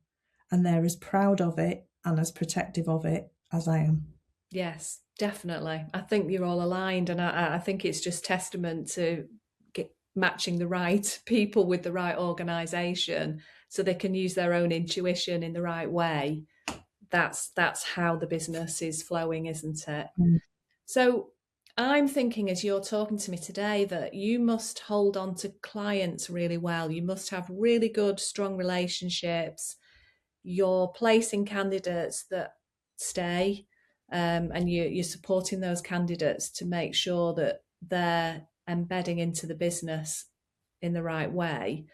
And they're as proud of it and as protective of it as I am. Yes, definitely. I think you're all aligned, and I think it's just testament to matching the right people with the right organisation, so they can use their own intuition in the right way. That's how the business is flowing, isn't it? Mm. So I'm thinking as you're talking to me today that you must hold on to clients really well. You must have really good, strong relationships. You're placing candidates that stay, and you're supporting those candidates to make sure that they're embedding into the business in the right way.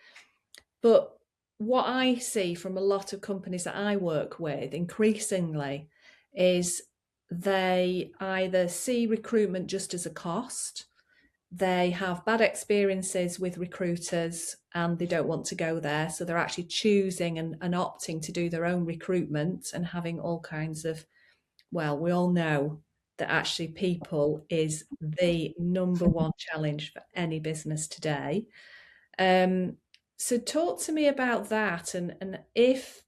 But what I see from a lot of companies that I work with increasingly is they either see recruitment just as a cost, they have bad experiences with recruiters and they don't want to go there. So they're actually choosing and opting to do their own recruitment and having all kinds of, well, we all know that actually people is the number one challenge for any business today. So talk to me about that, and if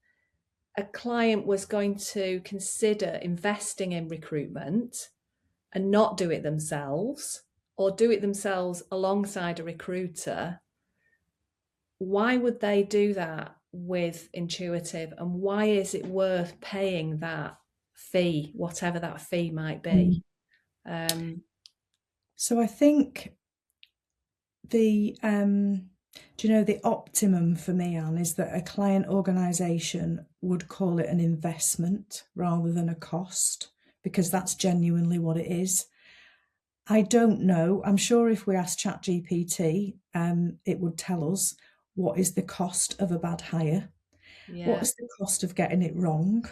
a client was going to consider investing in recruitment and not do it themselves, or do it themselves alongside a recruiter, why would they do that with Intuitive, and why is it worth paying that fee, whatever that fee might be? So I think the the optimum for me, Anne, is that a client organisation would call it an investment rather than a cost, because that's genuinely what it is. I don't know. I'm sure if we asked ChatGPT, it would tell us what is the cost of a bad hire, what Yeah, is the cost of getting it wrong.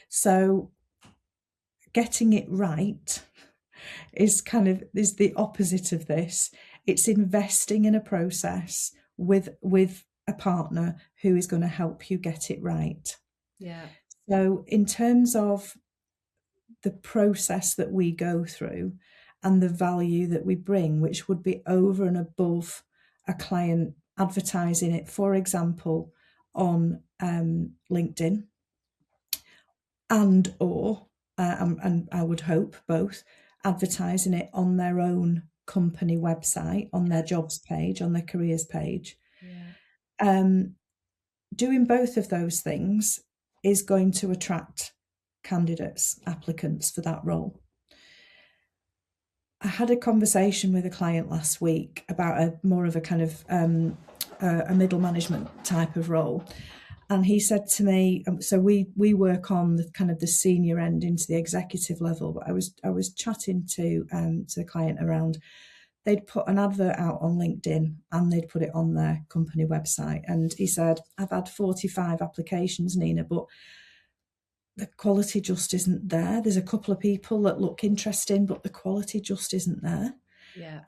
So getting it right is the opposite of this. It's investing in a process with a partner who is going to help you get it right. yeah, So in terms of the process that we go through and the value that we bring, which would be over and above a client advertising it, for example, on LinkedIn, and I would hope both, advertising it on their own company website, on their jobs page, on their careers page. yeah, Doing both of those things is going to attract candidates, applicants for that role. I had a conversation with a client last week about a more of a kind of a middle management type of role. And he said to me, so we work on the kind of the senior end into the executive level. But I was chatting to the client around, they'd put an advert out on LinkedIn and they'd put it on their company website. And he said, I've had 45 applications, Nina, but the quality just isn't there. There's a couple of people that look interesting, but the quality just isn't there. yeah,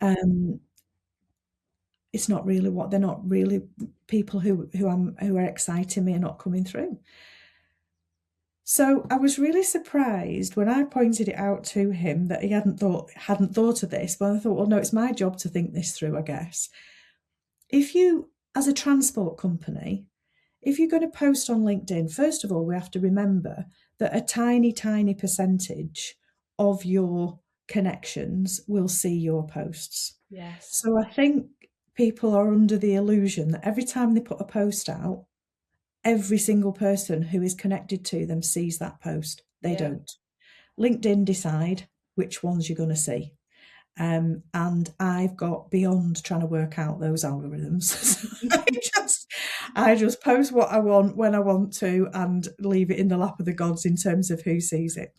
It's not really they're not really people who are exciting me are not coming through. So I was really surprised when I pointed it out to him that he hadn't thought of this. But I thought, well, no, it's my job to think this through, I guess. If you, as a transport company, if you're going to post on LinkedIn, first of all, we have to remember that a tiny, tiny percentage of your connections will see your posts. yes, So I think people are under the illusion that every time they put a post out, every single person who is connected to them sees that post. They yeah, don't. LinkedIn decide which ones you're going to see. And I've got beyond trying to work out those algorithms. I just post what I want when I want to and leave it in the lap of the gods in terms of who sees it.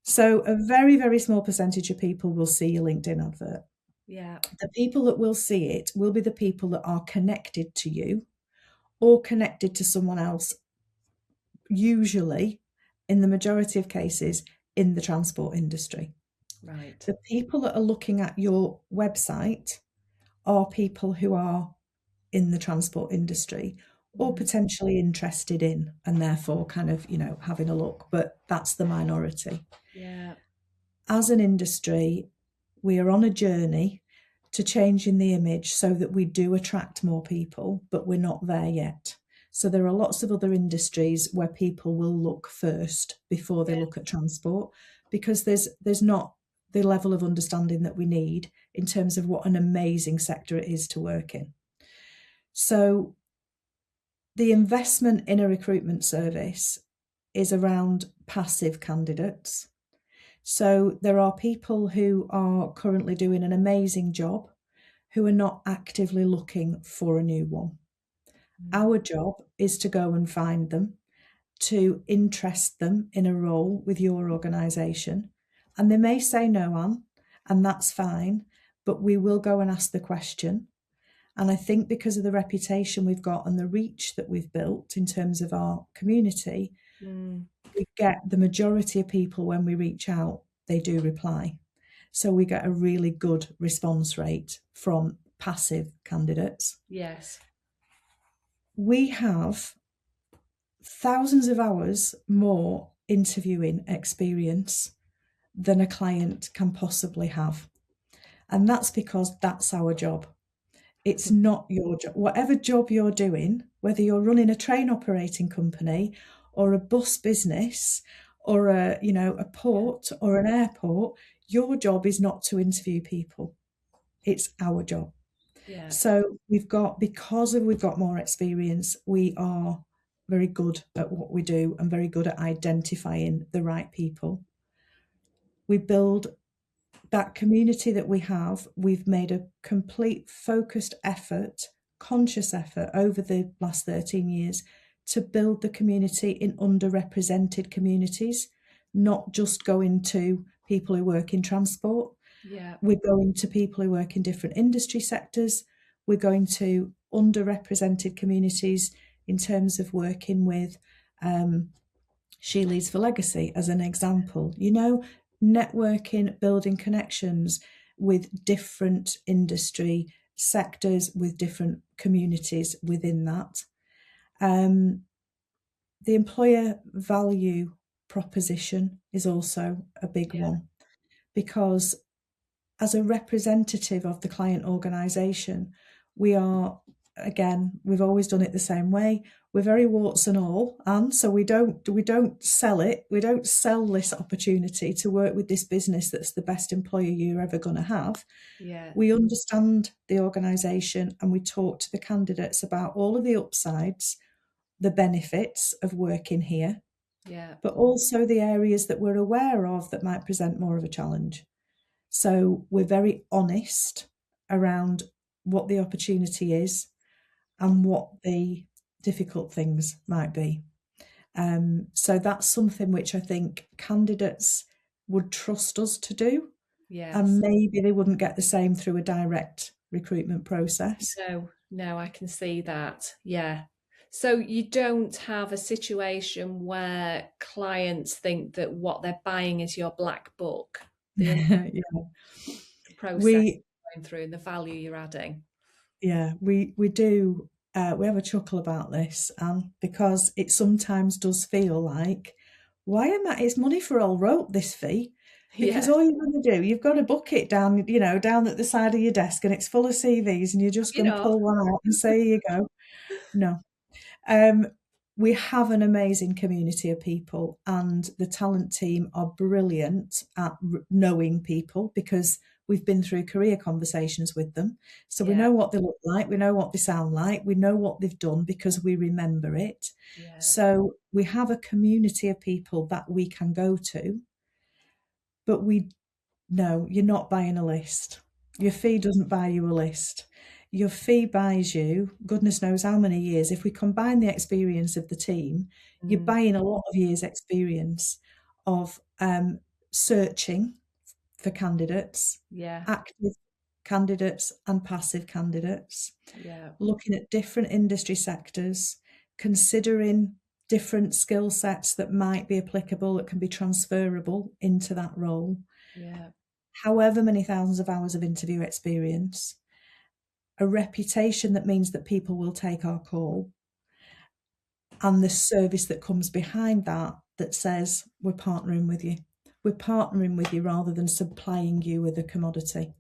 So a very, very small percentage of people will see a LinkedIn advert. yeah, The people that will see it will be the people that are connected to you or connected to someone else, usually, in the majority of cases, in the transport industry. right, The people that are looking at your website are people who are in the transport industry or potentially interested in, and therefore kind of, having a look, but that's the minority. yeah, As an industry, we are on a journey to changing the image so that we do attract more people, but we're not there yet. So there are lots of other industries where people will look first before they yeah, look at transport, because there's not the level of understanding that we need in terms of what an amazing sector it is to work in. So the investment in a recruitment service is around passive candidates. So there are people who are currently doing an amazing job who are not actively looking for a new one. Our job is to go and find them, to interest them in a role with your organisation. And they may say no, Anne, and that's fine, but we will go and ask the question. And I think because of the reputation we've got and the reach that we've built in terms of our community, we get the majority of people when we reach out, they do reply. So we get a really good response rate from passive candidates. Yes. We have thousands of hours more interviewing experience than a client can possibly have. And that's because that's our job. It's not your job. Whatever job you're doing, whether you're running a train operating company or a bus business or a port or an airport, your job is not to interview people. It's our job. Yeah. So because we've got more experience, we are very good at what we do and very good at identifying the right people. We build that community that we have. We've made a complete focused effort, conscious effort over the last 13 years to build the community in underrepresented communities, not just going to people who work in transport. Yeah. We're going to people who work in different industry sectors. We're going to underrepresented communities in terms of working with She Leads for Legacy as an example. Networking, building connections with different industry sectors, with different communities within that. The employer value proposition is also a big one, because as a representative of the client organisation, we've always done it the same way. We're very warts and all, and so we don't sell it. We don't sell this opportunity to work with this business that's the best employer you're ever going to have. Yeah. We understand the organisation and we talk to the candidates about all of the upsides, the benefits of working here, but also the areas that we're aware of that might present more of a challenge. So we're very honest around what the opportunity is and what the difficult things might be. So that's something which I think candidates would trust us to do. Yes. And maybe they wouldn't get the same through a direct recruitment process. No, I can see that. Yeah. So you don't have a situation where clients think that what they're buying is your black book, the process going through and the value you're adding. Yeah, we do. We have a chuckle about this, because it sometimes does feel like, why am I? It's money for all rope, this fee, because all you're going to do, you've got a bucket down, down at the side of your desk, and it's full of CVs, and you're just going to pull one out and say, here you go. No. We have an amazing community of people, and the talent team are brilliant at knowing people because we've been through career conversations with them. So we know what they look like, we know what they sound like, we know what they've done because we remember it. So we have a community of people that we can go to, but no, you're not buying a list. Your fee doesn't buy you a list. Your fee buys you goodness knows how many years. If we combine the experience of the team, you're buying a lot of years' experience of searching for candidates, active candidates and passive candidates, looking at different industry sectors, considering different skill sets that might be applicable, that can be transferable into that role. However many thousands of hours of interview experience, a reputation that means that people will take our call, and the service that comes behind that says, we're partnering with you. We're partnering with you rather than supplying you with a commodity.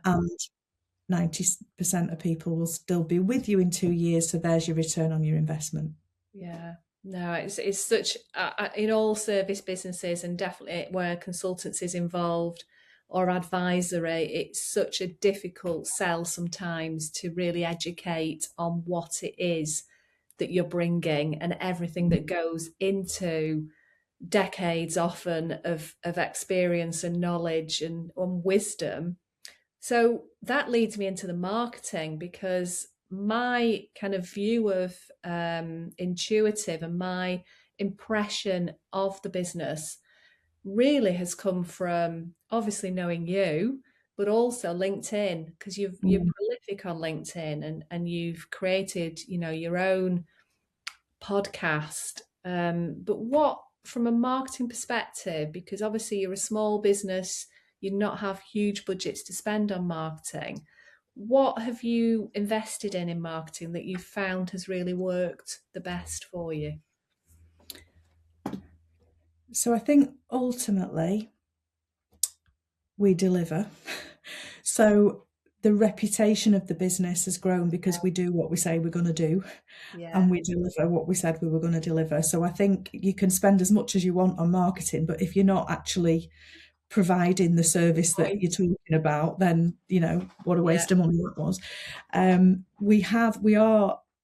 And 90% of people will still be with you in 2 years, so there's your return on your investment. No, it's such in all service businesses, and definitely where consultancy is involved or advisory, it's such a difficult sell sometimes to really educate on what it is that you're bringing and everything that goes into decades often of experience and knowledge and wisdom. So that leads me into the marketing, because my kind of view of intuitive and my impression of the business really has come from obviously knowing you, but also LinkedIn, because you're prolific on LinkedIn and you've created, your own podcast. But what from a marketing perspective, because obviously you're a small business, you not have huge budgets to spend on marketing. What have you invested in marketing that you've found has really worked the best for you? So I think ultimately we deliver. So the reputation of the business has grown because we do what we say we're going to do, Yeah. and we deliver what we said we were going to deliver. So I think you can spend as much as you want on marketing, but if you're not actually providing the service that Right. you're talking about, then what a Yeah. waste of money that was.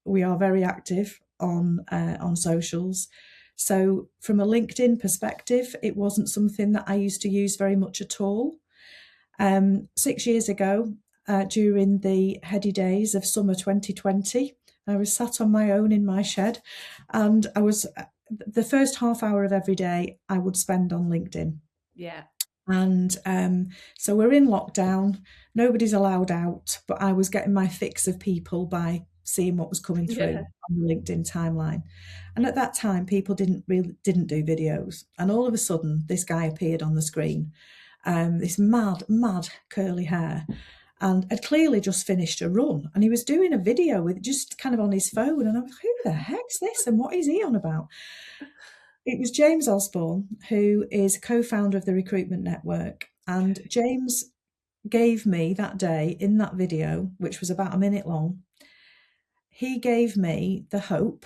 We are very active on socials. So from a LinkedIn perspective, it wasn't something that I used to use very much at all. 6 years ago, during the heady days of summer 2020, I was sat on my own in my shed, and I was the first half hour of every day I would spend on LinkedIn. Yeah. And so we're in lockdown, nobody's allowed out, but I was getting my fix of people by seeing what was coming Yeah. through on the LinkedIn timeline. And at that time, people didn't do videos. And all of a sudden, this guy appeared on the screen, this mad curly hair, and had clearly just finished a run. And he was doing a video with just kind of on his phone. And I was like, who the heck's this? And what is he on about? It was James Osborne, who is co-founder of the Recruitment Network. And James gave me that day in that video, which was about a minute long, he gave me the hope.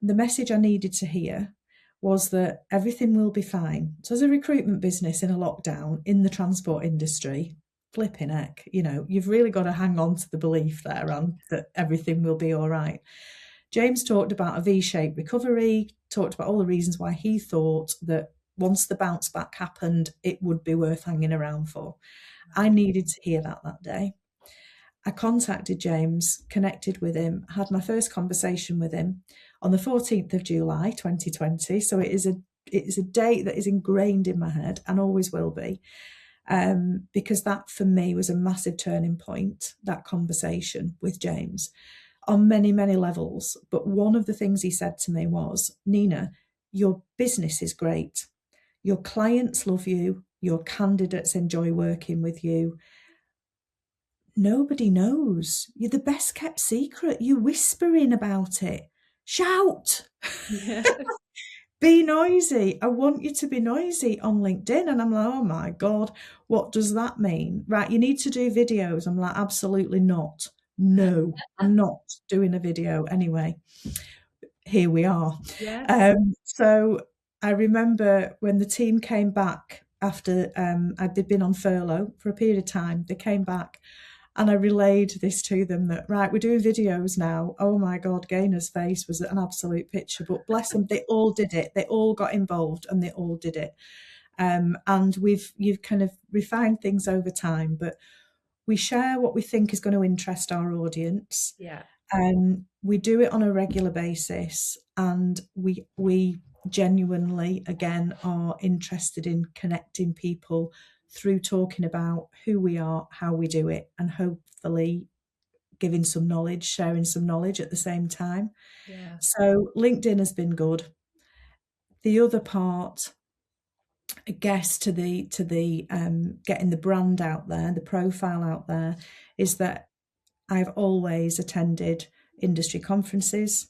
The message I needed to hear was that everything will be fine. So as a recruitment business in a lockdown in the transport industry, flipping heck, you've really got to hang on to the belief there, and that everything will be all right. James talked about a V-shaped recovery, talked about all the reasons why he thought that once the bounce back happened, it would be worth hanging around for. I needed to hear that day. I contacted James, connected with him, had my first conversation with him on the 14th of July 2020. So it is a date that is ingrained in my head and always will be, because that for me was a massive turning point, that conversation with James, on many, many levels. But one of the things he said to me was, Nina, your business is great. Your clients love you. Your candidates enjoy working with you. Nobody knows. You're the best kept secret. You're whispering about it. Shout. Yeah. Be noisy. I want you to be noisy on LinkedIn. And I'm like, oh my God, what does that mean? Right, you need to do videos. I'm like, absolutely not. No, I'm not doing a video anyway. Here we are. Yeah. So I remember when the team came back after they'd been on furlough for a period of time, they came back and I relayed this to them that, right, we're doing videos now. Oh my God, Gainer's face was an absolute picture, but bless them, they all did it. They all got involved and they all did it. And you've kind of refined things over time, but we share what we think is going to interest our audience. Yeah. We do it on a regular basis, and we genuinely, again, are interested in connecting people through talking about who we are, how we do it, and hopefully giving some knowledge, sharing some knowledge at the same time. Yeah. So LinkedIn has been good. The other part, I guess, to the getting the brand out there, the profile out there, is that I've always attended industry conferences.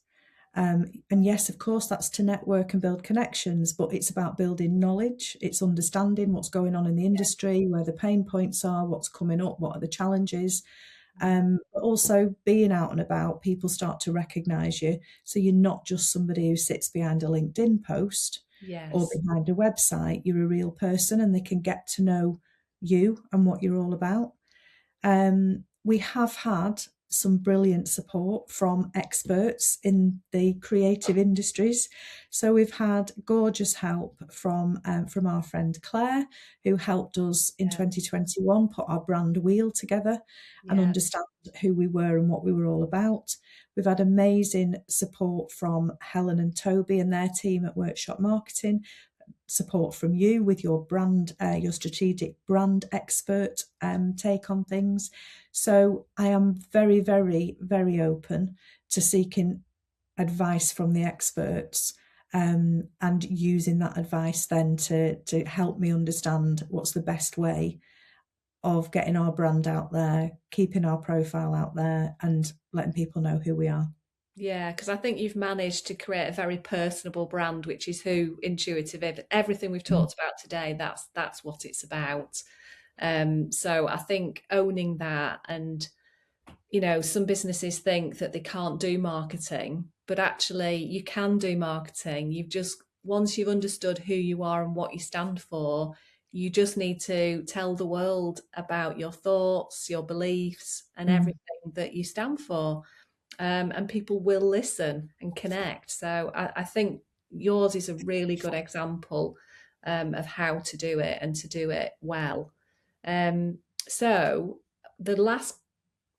And yes, of course, that's to network and build connections, but it's about building knowledge. It's understanding what's going on in the industry, where the pain points are, what's coming up, what are the challenges. But also being out and about, people start to recognize you. So you're not just somebody who sits behind a LinkedIn post or Yes. behind a website. You're a real person, and they can get to know you and what you're all about. We have had some brilliant support from experts in the creative industries. So we've had gorgeous help from our friend Claire, who helped us in Yeah. 2021 put our brand wheel together and Yeah. understand who we were and what we were all about. We've had amazing support from Helen and Toby and their team at Workshop Marketing, support from you with your brand, your strategic brand expert take on things. So I am very, very, very open to seeking advice from the experts. and using that advice then to help me understand what's the best way of getting our brand out there, keeping our profile out there, and letting people know who we are. Yeah, because I think you've managed to create a very personable brand, which is who Intuitive is. Everything we've talked about today, that's what it's about. So I think owning that, and some businesses think that they can't do marketing, but actually you can do marketing. Once you've understood who you are and what you stand for, you just need to tell the world about your thoughts, your beliefs, and everything that you stand for. And people will listen and connect. So I think yours is a really good example of how to do it and to do it well. So the last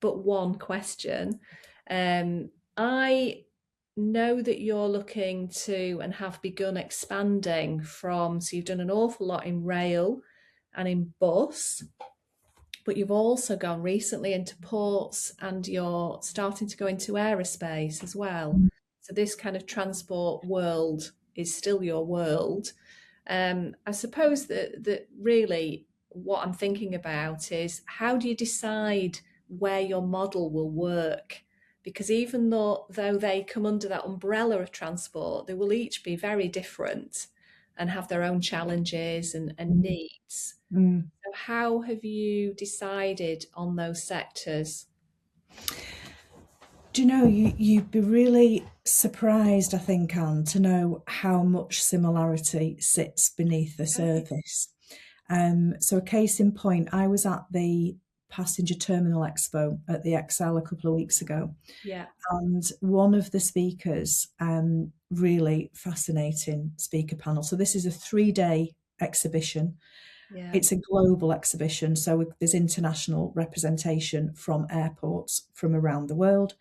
but one question, I know that you're looking to and have begun expanding so you've done an awful lot in rail and in bus, but you've also gone recently into ports and you're starting to go into aerospace as well. So this kind of transport world is still your world. I suppose that really what I'm thinking about is, how do you decide where your model will work? Because even though they come under that umbrella of transport, they will each be very different and have their own challenges and needs. So how have you decided on those sectors? Do you know, you'd be really surprised, I think, Anne, to know how much similarity sits beneath the surface. So a case in point, I was at the Passenger Terminal Expo at the Excel a couple of weeks ago. Yeah. And one of the speakers, really fascinating speaker panel. So this is a 3-day exhibition. Yeah. It's a global exhibition, so there's international representation from airports from around the world.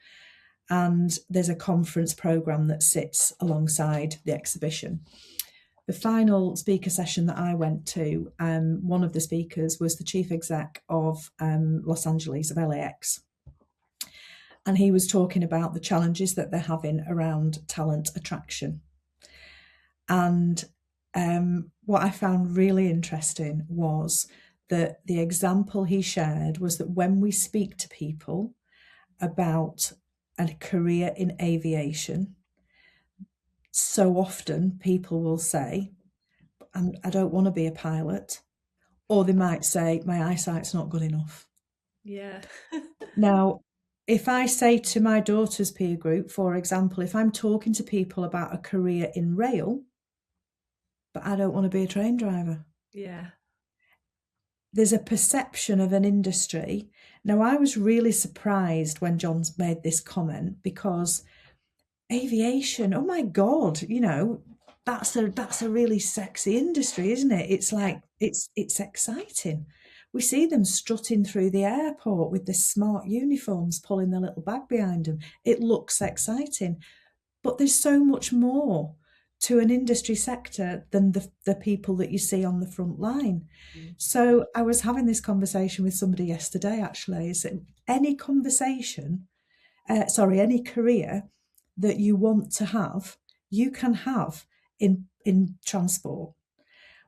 And there's a conference programme that sits alongside the exhibition. The final speaker session that I went to, one of the speakers was the chief exec of Los Angeles, of LAX. And he was talking about the challenges that they're having around talent attraction. And what I found really interesting was that the example he shared was that when we speak to people about a career in aviation, so often people will say, I don't want to be a pilot, or they might say, my eyesight's not good enough. Yeah. Now, if I say to my daughter's peer group, for example, if I'm talking to people about a career in rail, but I don't want to be a train driver. Yeah. There's a perception of an industry. Now, I was really surprised when John's made this comment, because aviation, oh my God, that's a really sexy industry, isn't it? It's like, it's exciting. We see them strutting through the airport with the smart uniforms, pulling their little bag behind them. It looks exciting, but there's so much more to an industry sector than the people that you see on the front line. So I was having this conversation with somebody yesterday, actually, is that any career that you want to have, you can have in transport.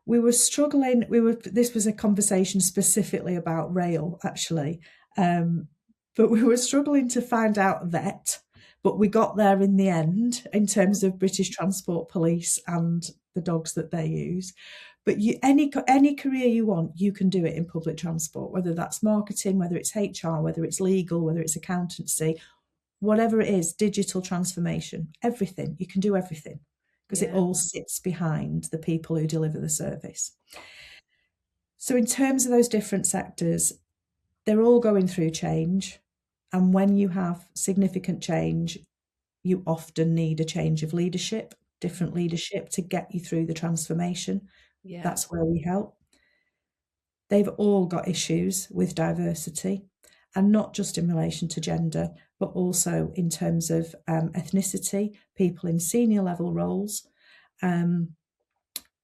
We were struggling. This was a conversation specifically about rail, actually, but we were struggling to find out vet. But we got there in the end in terms of British Transport Police and the dogs that they use. But any career you want, you can do it in public transport, whether that's marketing, whether it's HR, whether it's legal, whether it's accountancy, whatever it is, digital transformation, everything. You can do everything, because it all sits behind the people who deliver the service. So in terms of those different sectors, they're all going through change. And when you have significant change, you often need a change of leadership, different leadership to get you through the transformation. Yeah. That's where we help. They've all got issues with diversity, and not just in relation to gender, but also in terms of ethnicity, people in senior level roles,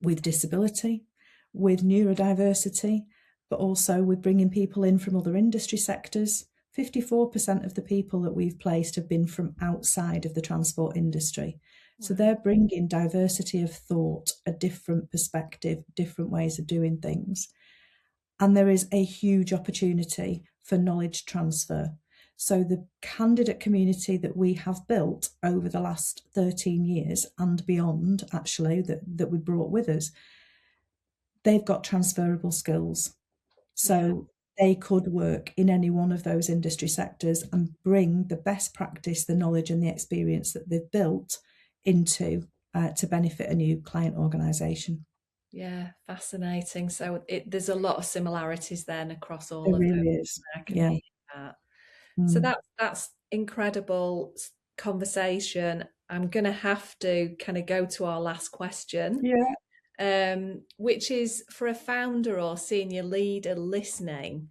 with disability, with neurodiversity, but also with bringing people in from other industry sectors. 54% of the people that we've placed have been from outside of the transport industry. So Wow. they're bringing diversity of thought, a different perspective, different ways of doing things. And there is a huge opportunity for knowledge transfer. So the candidate community that we have built over the last 13 years and beyond, actually, that we brought with us, they've got transferable skills. Yeah. So they could work in any one of those industry sectors and bring the best practice, the knowledge and the experience that they've built into to benefit a new client organisation. Yeah, fascinating. So there's a lot of similarities then across all There of them. really is. I can Yeah. hear that. So Mm. that's incredible conversation. I'm going to have to kind of go to our last question, Yeah. which is for a founder or senior leader listening,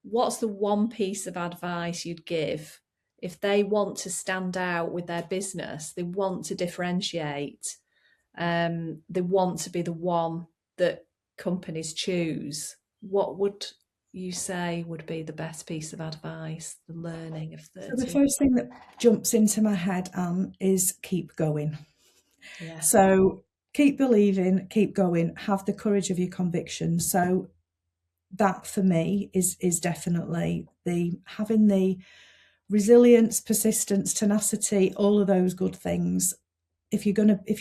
what's the one piece of advice you'd give if they want to stand out with their business, they want to differentiate, they want to be the one that companies choose? What would you say would be the best piece of advice, the learning of So the 30? first thing that jumps into my head, Anne, is keep going. Yeah. So keep believing, keep going, have the courage of your convictions. So that for me is definitely the having the resilience, persistence, tenacity, all of those good things. If you're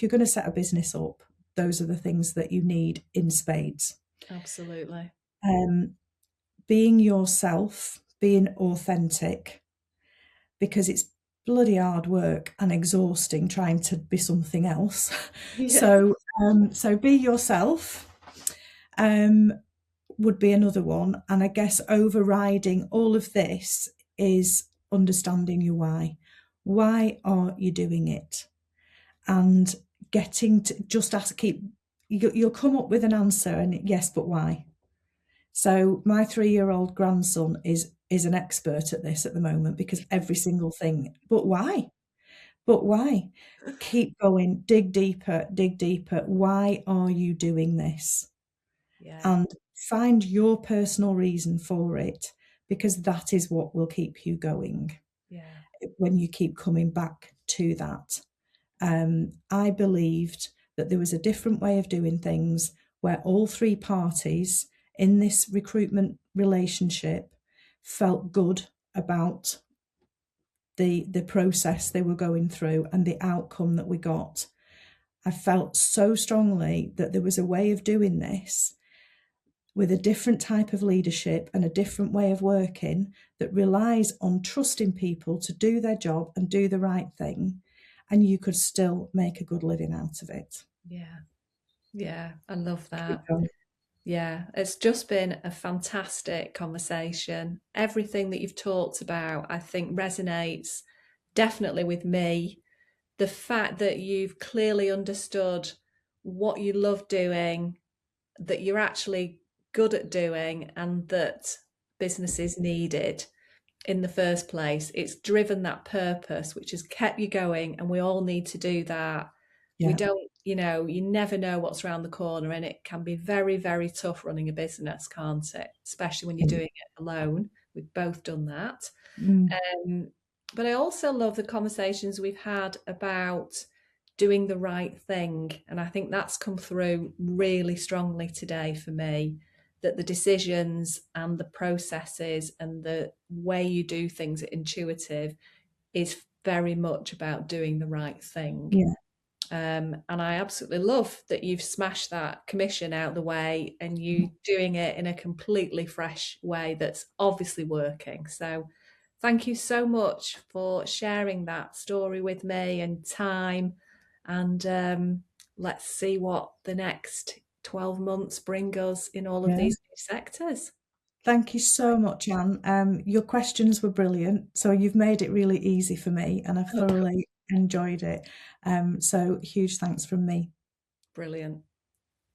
gonna set a business up, those are the things that you need in spades. Absolutely. Um, being yourself, being authentic, because it's bloody hard work and exhausting trying to be something else. Yeah. So be yourself. Um, would be another one. And I guess overriding all of this is understanding your why. Why are you doing it? And getting to just ask, you'll come up with an answer and yes, but why? So my 3-year-old grandson is an expert at this at the moment because every single thing, but why? But why? Keep going, dig deeper, dig deeper. Why are you doing this? Yeah. And find your personal reason for it, because that is what will keep you going Yeah. when you keep coming back to that. I believed that there was a different way of doing things where all three parties in this recruitment relationship felt good about the process they were going through and the outcome that we got. I felt so strongly that there was a way of doing this with a different type of leadership and a different way of working that relies on trusting people to do their job and do the right thing, and you could still make a good living out of it. Yeah. Yeah. I love Keep that. going. Yeah. It's just been a fantastic conversation. Everything that you've talked about, I think, resonates definitely with me. The fact that you've clearly understood what you love doing, that you're actually good at doing, and that businesses needed in the first place. It's driven that purpose, which has kept you going, and we all need to do that. We Yeah. don't, you never know what's around the corner, and it can be very, very tough running a business, can't it? Especially when you're Mm. doing it alone. We've both done that. Mm. Um, but I also love the conversations we've had about doing the right thing. And I think that's come through really strongly today for me, that the decisions and the processes and the way you do things at Intuitive is very much about doing the right thing. Yeah. And I absolutely love that you've smashed that commission out the way and you doing it in a completely fresh way that's obviously working. So thank you so much for sharing that story with me and time. And let's see what the next 12 months bring us in all of Yeah. these new sectors. Thank you so much, Anne. Your questions were brilliant. So you've made it really easy for me, and I've Oh, thoroughly enjoyed it. So huge thanks from me. brilliant.